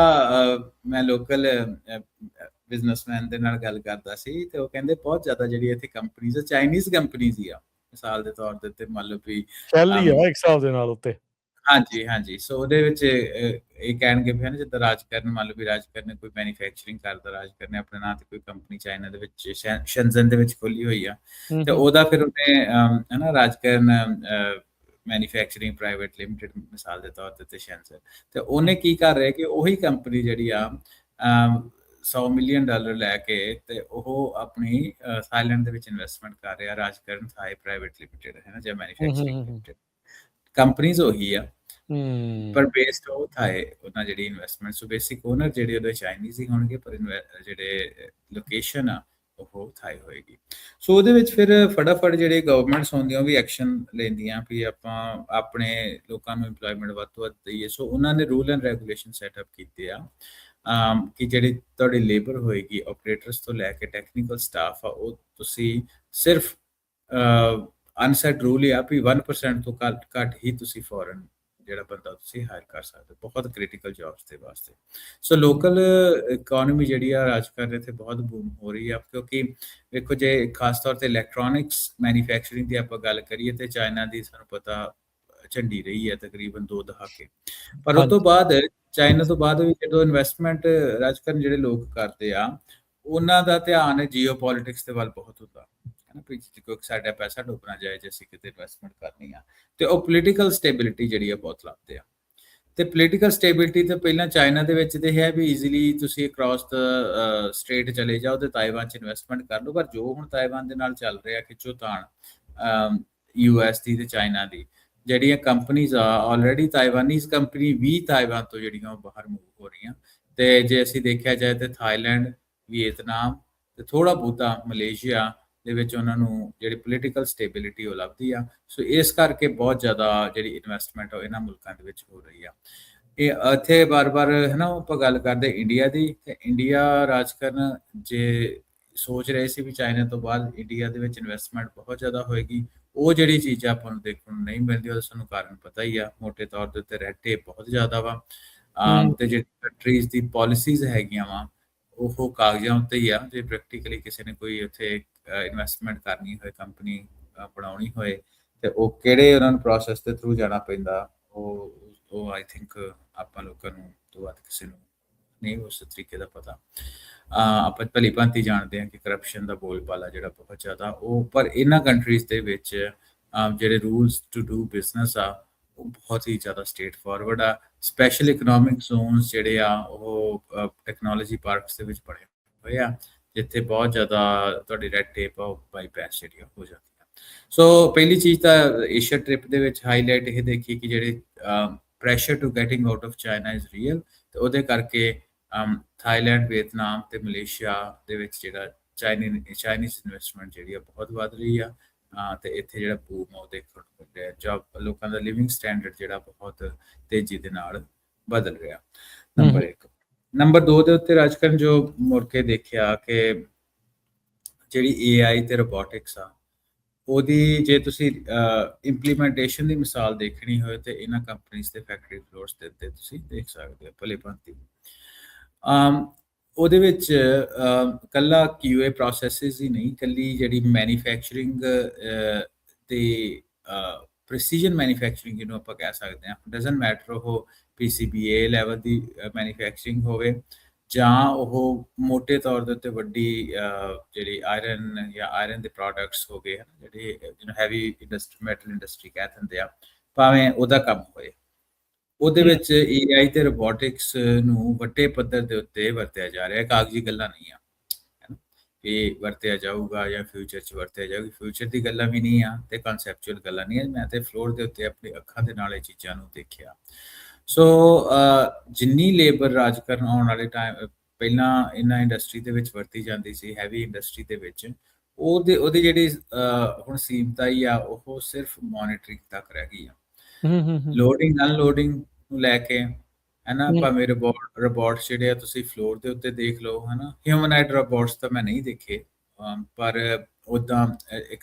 B: ਮੈਂ ਲੋਕਲ ਬਿਜ਼ਨਸਮੈਨ ਦੇ ਨਾਲ ਗੱਲ ਕਰਦਾ ਸੀ ਤੇ ਉਹ ਕਹਿੰਦੇ ਬਹੁਤ ਜ਼ਿਆਦਾ ਜਿਹੜੀ ਇੱਥੇ ਕੰਪਨੀਜ਼, ਚਾਈਨੀਜ਼ ਕੰਪਨੀਜ਼ ਹੀ ਆ। ਮਿਸਾਲ ਦੇ ਤੌਰ ਦੇ ਉੱਤੇ ਮੰਨ ਲਓ ਵੀ
A: ਚੱਲੀ ਆ ਇੱਕ ਹਿਸਾਬ ਦੇ ਨਾਲ ਉੱਤੇ।
B: ਹਾਂਜੀ। ਸੋ ਉਹਦੇ ਵਿੱਚ ਇਹ ਕਹਿਣਗੇ ਵੀ ਜਿੱਦਾਂ ਰਾਜ ਕਰਨ, ਮੰਨ ਲਓ ਵੀ ਰਾਜ ਕਰਨ ਕੋਈ ਮੈਨੂਫੈਕਚਰਿੰਗ ਕਰਦਾ, ਰਾਜ ਕਰਨ ਨੇ ਆਪਣੇ ਨਾਂ ਤੇ ਕੋਈ ਕੰਪਨੀ ਚਾਈਨਾ ਦੇ ਵਿੱਚ ਸ਼ੈਨਜ਼ਨ ਦੇ ਵਿੱਚ ਖੋਲੀ ਹੋਈ ਆ, ਤੇ ਉਹਦਾ ਫਿਰ ਉਹਨੇ ਹਨਾ ਰਾਜ ਕਰਨ ਮੈਨੂਫੈਕਚਰਿੰਗ ਪ੍ਰਾਈਵੇਟ ਲਿਮਿਟਿਡ ਮਿਸਾਲ ਦੇ ਤੌਰ ਤੇ ਸ਼ੈਨਜ਼ਨ, ਤੇ ਉਹਨੇ ਕੀ ਕਰ ਰਿਹਾ ਕਿ ਉਹੀ ਕੰਪਨੀ ਜਿਹੜੀ ਆ $100 ਮਿਲੀਅਨ ਲੈ ਕੇ ਤੇ ਉਹ ਆਪਣੀ ਥਾਈਲੈਂਡ ਦੇ ਵਿੱਚ ਇਨਵੈਸਟਮੈਂਟ ਕਰ ਰਿਹਾ, ਰਾਜ ਕਰਨ ਥਾਈ ਪ੍ਰਾਈਵੇਟ ਲਿਮਿਟਿਡ ਹੈ ਨਾ, ਜਾਂ ਮੈਨੂਫੈਕਚਰਿੰਗ ਲਿਮਿਟਿਡ ਕੰਪਨੀਜ਼ ਉਹੀ ਆ, ਪਰ ਬੇਸਡ ਉਹ ਥਾਈ ਉਹਨਾਂ ਜਿਹੜੀ ਇਨਵੈਸਟਮੈਂਟ। ਸੋ ਬੇਸਿਕ ਓਨਰ ਜਿਹੜੇ ਉਹਦੇ ਚਾਈਨੀਜ਼ ਹੀ ਹੋਣਗੇ, ਪਰ ਜਿਹੜੇ ਲੋਕੇਸ਼ਨ ਆ ਉਹ ਥਾਈ ਹੋਏਗੀ। ਸੋ ਉਹਦੇ ਵਿੱਚ ਫਿਰ ਫਟਾਫਟ ਜਿਹੜੇ ਗਵਰਨਮੈਂਟਸ ਹੁੰਦੀਆਂ ਉਹ ਵੀ ਐਕਸ਼ਨ ਲੈਂਦੀਆਂ ਵੀ ਆਪਾਂ ਆਪਣੇ ਲੋਕਾਂ ਨੂੰ ਇੰਪਲੋਇਮੈਂਟ ਵੱਧ ਤੋਂ ਵੱਧ ਦਈਏ। ਸੋ ਉਹਨਾਂ ਨੇ ਰੂਲ ਐਂਡ ਰੈਗੂਲੇਸ਼ਨ ਸੈਟਅਪ ਕੀਤੇ ਆ ਕਿ ਜਿਹੜੀ ਤੁਹਾਡੀ ਲੇਬਰ ਹੋਏਗੀ, ਆਪਰੇਟਰਸ ਤੋਂ ਲੈ ਕੇ ਟੈਕਨੀਕਲ ਸਟਾਫ ਆ, ਉਹ ਤੁਸੀਂ ਸਿਰਫ ਅਨਸੈਟ ਰੂਲ ਆ ਵੀ 1% ਤੋਂ ਘੱਟ ਹੀ ਤੁਸੀਂ ਫੋਰਨ ਜਿਹੜਾ ਬੰਦਾ ਤੁਸੀਂ ਹਾਇਰ ਕਰ ਸਕਦੇ ਹੋ, ਬਹੁਤ ਕ੍ਰਿਟੀਕਲ ਜੌਬਸ ਦੇ ਵਾਸਤੇ। ਸੋ ਲੋਕਲ ਇਕਨੋਮੀ ਜਿਹੜੀ ਆ ਰਾਜਕਰਨ ਇੱਥੇ ਬਹੁਤ ਬੂਮ ਹੋ ਰਹੀ ਆ, ਕਿਉਂਕਿ ਵੇਖੋ ਜੇ ਖਾਸ ਤੌਰ ਤੇ ਇਲੈਕਟ੍ਰੋਨਿਕਸ ਮੈਨੂਫੈਕਚਰਿੰਗ ਦੀ ਆਪਾਂ ਗੱਲ ਕਰੀਏ ਤੇ ਚਾਈਨਾ ਦੀ ਸਾਨੂੰ ਪਤਾ ਝੰਡੀ ਰਹੀ ਹੈ ਤਕਰੀਬਨ 2 ਦਹਾਕੇ। ਪਰ ਉਸ ਤੋਂ ਬਾਅਦ ਚਾਈਨਾ ਤੋਂ ਬਾਅਦ ਵੀ ਜਦੋਂ ਇਨਵੈਸਟਮੈਂਟ ਰਾਜਕਰਨ ਜਿਹੜੇ ਲੋਕ ਕਰਦੇ ਆ, ਉਹਨਾਂ ਦਾ ਧਿਆਨ ਜੀਓਪੋਲਿਟਿਕਸ ਦੇ ਵੱਲ ਬਹੁਤ ਹੁੰਦਾ ਹੈ ਨਾ, ਵੀ ਕਿਉਂਕਿ ਸਾਡਾ ਪੈਸਾ ਡੁੱਬ ਨਾ ਜਾਏ ਜੇ ਅਸੀਂ ਕਿਤੇ ਇਨਵੈਸਟਮੈਂਟ ਕਰਨੀ ਆ, ਤੇ ਉਹ ਪੋਲੀਟੀਕਲ ਸਟੇਬਿਲਿਟੀ ਜਿਹੜੀ ਆ ਬਹੁਤ ਲੱਭਦੇ ਆ। ਤੇ ਪੋਲੀਟੀਕਲ ਸਟੇਬਿਲਿਟੀ ਤੋਂ ਪਹਿਲਾਂ ਚਾਈਨਾ ਦੇ ਵਿੱਚ ਤੇ ਹੈ ਵੀ ਈਜ਼ੀਲੀ ਤੁਸੀਂ ਅਕ੍ਰੋਸ ਦ ਸਟ੍ਰੇਟ ਚਲੇ ਜਾਓ ਤੇ ਤਾਈਵਾਨ 'ਚ ਇਨਵੈਸਟਮੈਂਟ ਕਰ ਲਓ। ਪਰ ਜੋ ਹੁਣ ਤਾਈਵਾਨ ਦੇ ਨਾਲ ਚੱਲ ਰਿਹਾ ਖਿੱਚੋਤਾਣ ਯੂਐਸ ਦੀ ਤੇ ਚਾਈਨਾ ਦੀ, ਜਿਹੜੀਆਂ ਕੰਪਨੀਜ਼ ਆ ਆਲਰੇਡੀ ਤਾਈਵਾਨੀਜ਼ ਕੰਪਨੀ ਵੀ ਤਾਈਵਾਨ ਤੋਂ ਜਿਹੜੀਆਂ ਉਹ ਬਾਹਰ ਮੂਵ ਹੋ ਰਹੀਆਂ। ਤੇ ਜੇ ਅਸੀਂ ਦੇਖਿਆ ਜਾਏ ਤੇ ਥਾਈਲੈਂਡ, ਵੀਅਤਨਾਮ ਤੇ ਥੋੜਾ ਬਹੁਤਾ ਮਲੇਸ਼ੀਆ ਦੇ ਵਿੱਚ ਉਹਨਾਂ ਨੂੰ ਜਿਹੜੀ ਪੋਲੀਟੀਕਲ ਸਟੇਬਿਲਿਟੀ ਉਹ ਲੱਭਦੀ ਆ। ਸੋ ਇਸ ਕਰਕੇ ਬਹੁਤ ਜ਼ਿਆਦਾ ਜਿਹੜੀ ਇਨਵੈਸਟਮੈਂਟ ਆ ਇਹਨਾਂ ਮੁਲਕਾਂ ਦੇ ਵਿੱਚ ਹੋ ਰਹੀ ਆ। ਇਹ ਇੱਥੇ ਬਾਰ-ਬਾਰ ਹੈ ਨਾ ਆਪਾਂ ਗੱਲ ਕਰਦੇ ਇੰਡੀਆ ਦੀ, ਤੇ ਇੰਡੀਆ ਰਾਜਕਰਨ ਜੇ ਸੋਚ ਰਹੇ ਸੀ ਵੀ ਚਾਈਨਾ ਤੋਂ ਬਾਅਦ ਇੰਡੀਆ ਦੇ ਵਿੱਚ ਇਨਵੈਸਟਮੈਂਟ ਬਹੁਤ ਜ਼ਿਆਦਾ ਹੋਏਗੀ, ਉਹ ਜਿਹੜੀ ਚੀਜ਼ਾਂ ਆਪਾਂ ਨੂੰ ਦੇਖਣ ਨੂੰ ਨਹੀਂ ਮਿਲਦੀ, ਉਹਦਾ ਸਾਨੂੰ ਕਾਰਨ ਪਤਾ ਹੀ ਆ। ਮੋਟੇ ਤੌਰ ਦੇ ਉੱਤੇ ਰੈਡ ਟੇਪ ਬਹੁਤ ਜ਼ਿਆਦਾ ਵਾ, ਤੇ ਜਿਹੜੀ ਕੰਟਰੀਜ਼ ਦੀ ਪਾਲਿਸੀਜ਼ ਹੈਗੀਆਂ ਵਾ ਉਹ ਕਾਗਜ਼ਾਂ ਉੱਤੇ ਹੀ ਆ। ਜੇ ਪ੍ਰੈਕਟੀਕਲੀ ਕਿਸੇ ਨੇ ਕੋਈ ਉੱਥੇ ਇਨਵੈਸਟਮੈਂਟ ਕਰਨੀ ਹੋਏ, ਕੰਪਨੀ ਬਣਾਉਣੀ ਹੋਏ, ਤੇ ਉਹ ਕਿਹੜੇ ਉਹਨਾਂ ਨੂੰ ਪ੍ਰੋਸੈਸ ਦੇ ਥਰੂ ਜਾਣਾ ਪੈਂਦਾ, ਉਹ ਆਈ ਥਿੰਕ ਆਪਾਂ ਲੋਕਾਂ ਨੂੰ ਤੋਂ ਵੱਧ ਕਿਸੇ ਨੂੰ ਨਹੀਂ ਉਸ ਤਰੀਕੇ ਦਾ ਪਤਾ। ਆਪਾਂ ਭਲੀ ਭਾਂਤੀ ਜਾਣਦੇ ਹਾਂ ਕਿ ਕਰਪਸ਼ਨ ਦਾ ਬੋਲਬਾਲਾ ਜਿਹੜਾ ਬਹੁਤ ਜ਼ਿਆਦਾ ਉਹ, ਪਰ ਇਹਨਾਂ ਕੰਟਰੀਜ਼ ਦੇ ਵਿੱਚ ਜਿਹੜੇ ਰੂਲਸ ਟੂ ਡੂ ਬਿਜ਼ਨਸ ਆ ਉਹ ਬਹੁਤ ਹੀ ਜ਼ਿਆਦਾ ਸਟੇਟ ਫਾਰਵਰਡ ਆ। ਸਪੈਸ਼ਲ ਇਕਨੋਮਿਕ ਜ਼ੋਨਸ ਜਿਹੜੇ ਆ ਉਹ ਟੈਕਨੋਲੋਜੀ ਪਾਰਕਸ ਦੇ ਵਿੱਚ ਬਣੇ ਹੋਏ ਆ, ਜਿੱਥੇ ਬਹੁਤ ਜ਼ਿਆਦਾ ਤੁਹਾਡੀ ਰੈਡ ਟੇਪ ਆ ਉਹ ਬਾਈਪਾਸ ਜਿਹੜੀ ਹੋ ਜਾਂਦੀ ਆ। ਸੋ ਪਹਿਲੀ ਚੀਜ਼ ਤਾਂ ਏਸ਼ੀਆ ਟ੍ਰਿਪ ਦੇ ਵਿੱਚ ਹਾਈਲਾਈਟ ਇਹ ਦੇਖੀ ਕਿ ਜਿਹੜੇ pressure to getting out of China is real, ਤੇ ਉਹਦੇ ਕਰਕੇ ਥਾਈਲੈਂਡ, ਵੀਅਤਨਾਮ ਤੇ ਮਲੇਸ਼ੀਆ ਦੇ ਵਿੱਚ ਜਿਹੜਾ ਚਾਈਨੀਜ਼ ਇਨਵੈਸਟਮੈਂਟ ਜਿਹੜੀ ਆ ਬਹੁਤ ਵੱਧ ਰਹੀ ਆ। ਤੇ ਇੱਥੇ ਜਿਹੜਾ ਬੂਮ ਆ ਉਹ ਦੇਖਣ ਨੂੰ ਮਿਲ ਰਿਹਾ, ਜਬ ਲੋਕਾਂ ਦਾ ਲਿਵਿੰਗ ਸਟੈਂਡਰਡ ਜਿਹੜਾ ਬਹੁਤ ਤੇਜ਼ੀ ਦੇ ਨਾਲ ਬਦਲ ਰਿਹਾ। ਨੰਬਰ 1। ਨੰਬਰ 2 ਦੇ ਉੱਤੇ ਰਾਜਕਰਨ ਜੋ ਮੁੜ ਕੇ ਦੇਖਿਆ ਕਿ ਜਿਹੜੀ AI ਤੇ ਰੋਬੋਟਿਕਸ ਆ, ਉਹਦੀ ਜੇ ਤੁਸੀਂ ਇੰਪਲੀਮੈਂਟੇਸ਼ਨ ਦੀ ਮਿਸਾਲ ਦੇਖਣੀ ਹੋਏ ਤੇ ਇਹਨਾਂ ਕੰਪਨੀਜ਼ ਦੇ ਫੈਕਟਰੀ ਫਲੋਰਸ ਦੇ ਉੱਤੇ ਤੁਸੀਂ ਦੇਖ ਸਕਦੇ ਹੋ ਭਲੇ ਭਾਂਤੀ। ਉਹਦੇ ਵਿੱਚ ਕੱਲਾ QA ਪ੍ਰੋਸੈਸਿਸ ਹੀ ਨਹੀਂ, ਕੱਲੀ ਜਿਹੜੀ ਮੈਨੂਫੈਕਚਰਿੰਗ ਤੇ ਪ੍ਰੀਸੀਜਨ ਮੈਨੂਫੈਕਚਰਿੰਗ ਜਿਹਨੂੰ ਆਪਾਂ ਕਹਿ ਸਕਦੇ ਹਾਂ, ਡਜ਼ਨਟ ਮੈਟਰ ਉਹ PCBA ਲੈਵਲ ਦੀ ਮੈਨੂਫੈਕਚਰਿੰਗ ਹੋਵੇ ਜਾਂ ਉਹ ਮੋਟੇ ਤੌਰ ਦੇ ਉੱਤੇ ਵੱਡੀ ਜਿਹੜੀ ਆਇਰਨ ਜਾਂ ਆਇਰਨ ਦੇ ਪ੍ਰੋਡਕਟਸ ਹੋ ਗਏ ਜਿਹੜੇ ਜਿਹਨੂੰ ਹੈਵੀ ਇੰਡਸਟਰੀ, ਮੈਟਲ ਇੰਡਸਟਰੀ ਕਹਿ ਦਿੰਦੇ ਆ, ਭਾਵੇਂ ਉਹਦਾ ਕੰਮ ਹੋਏ, ਉਹਦੇ ਵਿੱਚ AI ਤੇ ਰੋਬੋਟਿਕਸ ਨੂੰ ਵੱਡੇ ਪੱਧਰ ਦੇ ਉੱਤੇ ਵਰਤਿਆ ਜਾ ਰਿਹਾ। ਕਾਗਜ਼ੀ ਗੱਲਾਂ ਨਹੀਂ ਆ ਕਿ ਵਰਤਿਆ ਜਾਊਗਾ ਜਾਂ ਫਿਊਚਰ 'ਚ ਵਰਤਿਆ ਜਾਊਗਾ, ਫਿਊਚਰ ਦੀ ਗੱਲਾਂ ਵੀ ਨਹੀਂ ਆ ਤੇ ਕਨਸੈਪਚੁਅਲ ਗੱਲਾਂ ਨਹੀਂ ਆ। ਮੈਂ ਤੇ ਫਲੋਰ ਦੇ ਉੱਤੇ ਆਪਣੀ ਅੱਖਾਂ ਦੇ ਨਾਲ ਇਹ ਚੀਜ਼ਾਂ ਨੂੰ ਦੇਖਿਆ। ਸੋ ਜਿੰਨੀ ਲੇਬਰ ਰਾਜਕਰਨ ਆਉਣ ਵਾਲੇ ਟਾਈਮ ਪਹਿਲਾਂ ਇਹਨਾਂ ਇੰਡਸਟਰੀ ਦੇ ਵਿੱਚ ਵਰਤੀ ਜਾਂਦੀ ਸੀ, ਹੈਵੀ ਇੰਡਸਟਰੀ ਦੇ ਵਿੱਚ, ਉਹਦੀ ਜਿਹੜੀ ਹੁਣ ਸੀਮਤਾਈ ਆ ਉਹ ਸਿਰਫ ਮੋਨੀਟਰਿੰਗ ਤੱਕ ਰਹਿ ਗਈ ਆ। ਲੋਡਿੰਗ ਅਨਲੋਡਿੰਗ ਨੂੰ ਲੈ ਕੇ ਹੈ ਨਾ, ਭਾਵੇਂ ਰੋਬੋਟਸ ਜਿਹੜੇ ਆ ਤੁਸੀਂ ਫਲੋਰ ਦੇ ਉੱਤੇ ਦੇਖ ਲਓ, ਹੈ ਨਾ। ਹਿਊਮਨਾਇਡ ਰੋਬੋਟਸ ਤਾਂ ਮੈਂ ਨਹੀਂ ਦੇਖੇ, ਪਰ ਉੱਦਾਂ ਇੱਕ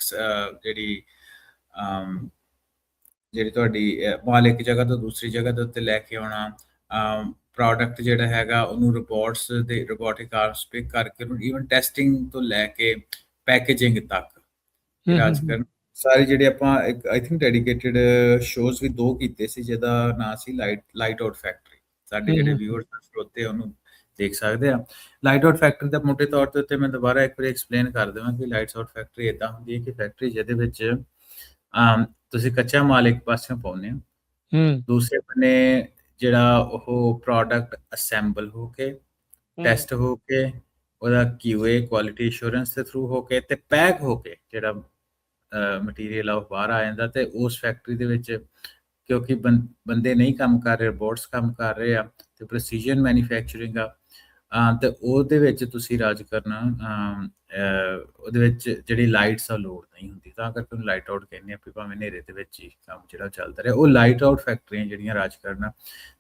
B: ਜਿਹੜੀ ਤੁਹਾਡੀ ਮਾਲ ਇੱਕ ਜਗ੍ਹਾ ਤੋਂ ਦੂਸਰੀ ਜਗ੍ਹਾ ਦੇ ਉੱਤੇ ਲੈ ਕੇ ਆਉਣਾ, ਪ੍ਰੋਡਕਟ ਜਿਹੜਾ ਹੈਗਾ ਉਹਨੂੰ ਰੋਬੋਟਸ ਦੇ ਰੋਬੋਟਿਕ ਆਰਮਸ ਪਿਕ ਕਰਕੇ ਉਹਨੂੰ ਈਵਨ ਟੈਸਟਿੰਗ ਤੋਂ ਲੈ ਕੇ ਪੈਕੇਜਿੰਗ ਤੱਕ ਰਾਜਕਰਨ ਸਾਰੇ ਜਿਹੜੇ ਆਪਾਂ ਇੱਕ ਆਈ ਥਿੰਕ ਡੈਡੀਕੇਟਿਡ ਸ਼ੋਜ਼ ਵੀ 2 ਕੀਤੇ ਸੀ, ਜਿਹਦਾ ਨਾਂ ਸੀ ਲਾਈਟ ਆਊਟ ਫੈਕਟਰੀ। ਸਾਡੇ ਜਿਹੜੇ ਵਿਊਅਰਸ ਸਰੋਤੇ ਉਹਨੂੰ ਦੇਖ ਸਕਦੇ ਆ। ਲਾਈਟ ਆਊਟ ਫੈਕਟਰੀ ਦਾ ਮੋਟੇ ਤੌਰ ਦੇ ਉੱਤੇ ਮੈਂ ਦੁਬਾਰਾ ਇੱਕ ਵਾਰੀ ਐਕਸਪਲੇਨ ਕਰ ਦੇਵਾਂ ਕਿ ਲਾਈਟ ਆਊਟ ਫੈਕਟਰੀ ਇਦਾਂ ਹੁੰਦੀ ਹੈ ਕਿ ਫੈਕਟਰੀ ਜਿਹਦੇ ਵਿੱਚ ਤੁਸੀਂ ਕੱਚਾ ਮਾਲ ਇੱਕ ਪਾਸੇ ਪਾਉਂਦੇ ਹੋ, ਦੂਸਰੇ ਬੰਨੇ ਜਿਹੜਾ ਉਹ ਪ੍ਰੋਡਕਟ ਅਸੈਂਬਲ ਹੋ ਕੇ, ਟੈਸਟ ਹੋ ਕੇ, ਉਹਦਾ QA ਕੁਆਲਿਟੀ ਅਸ਼ੋਰੈਂਸ ਦੇ ਥਰੂ ਹੋ ਕੇ ਤੇ ਪੈਕ ਹੋ ਕੇ ਜਿਹੜਾ ਮਟੀਰੀਅਲ ਆ ਉਹ ਬਾਹਰ ਆ ਜਾਂਦਾ। ਤੇ ਉਸ ਫੈਕਟਰੀ ਦੇ ਵਿੱਚ ਕਿਉਂਕਿ ਬੰਦੇ ਨਹੀਂ ਕੰਮ ਕਰ ਰਹੇ, ਰੋਬੋਟਸ ਕੰਮ ਕਰ ਰਹੇ ਆ, ਤੇ ਪ੍ਰੈਸੀਜਨ ਮੈਨੂਫੈਕਚਰਿੰਗ ਆ, ਤੇ ਉਹਦੇ ਵਿੱਚ ਤੁਸੀਂ ਰਾਜ ਕਰਨਾ, ਉਹਦੇ ਵਿੱਚ ਜਿਹੜੀ ਲਾਈਟਸ ਆ ਲੋਡ ਨਹੀਂ ਹੁੰਦੀ, ਤਾਂ ਕਰਕੇ ਉਹਨੂੰ ਲਾਈਟ ਆਊਟ ਕਹਿੰਦੇ ਆ। ਭਾਵੇਂ ਹਨੇਰੇ ਦੇ ਵਿੱਚ ਹੀ ਕੰਮ ਜਿਹੜਾ ਚੱਲਦਾ ਰਿਹਾ, ਉਹ ਲਾਈਟ ਆਊਟ ਫੈਕਟਰੀਆਂ ਜਿਹੜੀਆਂ ਰਾਜ ਕਰਨਾ,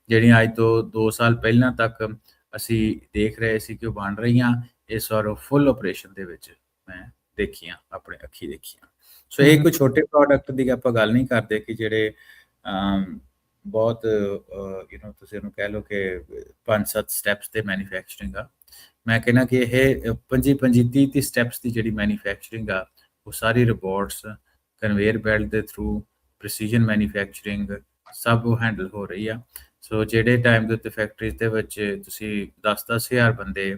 B: ਜਿਹੜੀਆਂ ਅੱਜ ਤੋਂ 2 ਸਾਲ ਪਹਿਲਾਂ ਤੱਕ ਅਸੀਂ ਦੇਖ ਰਹੇ ਸੀ ਕਿ ਉਹ ਬਣ ਰਹੀਆਂ, ਇਸ ਵਾਰ ਉਹ ਫੁੱਲ ਆਪਰੇਸ਼ਨ ਦੇ ਵਿੱਚ ਮੈਂ ਦੇਖੀਆਂ, ਆਪਣੇ ਅੱਖੀ ਦੇਖੀਆਂ। ਸੋ ਇਹ ਕੋਈ ਛੋਟੇ ਪ੍ਰੋਡਕਟ ਦੀ ਆਪਾਂ ਗੱਲ ਨਹੀਂ ਕਰਦੇ ਕਿ ਜਿਹੜੇ ਬਹੁਤ ਤੁਸੀਂ ਇਹਨੂੰ ਕਹਿ ਲਓ ਕਿ 5-7 ਸਟੈਪਸ ਤੇ ਮੈਨੂਫੈਕਚਰਿੰਗ ਆ। ਮੈਂ ਕਹਿੰਦਾ ਕਿ ਇਹ 25-30 ਸਟੈਪਸ ਦੀ ਜਿਹੜੀ ਮੈਨੂਫੈਕਚਰਿੰਗ ਆ ਉਹ ਸਾਰੀ ਰੋਬੋਟਸ, ਕਨਵੇਅਰ ਬੈਲਟ ਦੇ ਥਰੂ, ਪ੍ਰੈਸੀਜਨ ਮੈਨੂਫੈਕਚਰਿੰਗ ਸਭ ਉਹ ਹੈਂਡਲ ਹੋ ਰਹੀ ਆ। ਸੋ ਜਿਹੜੇ ਟਾਈਮ ਦੇ ਉੱਤੇ ਫੈਕਟਰੀਜ਼ ਦੇ ਵਿੱਚ ਤੁਸੀਂ 10-10 ਹਜ਼ਾਰ ਬੰਦੇ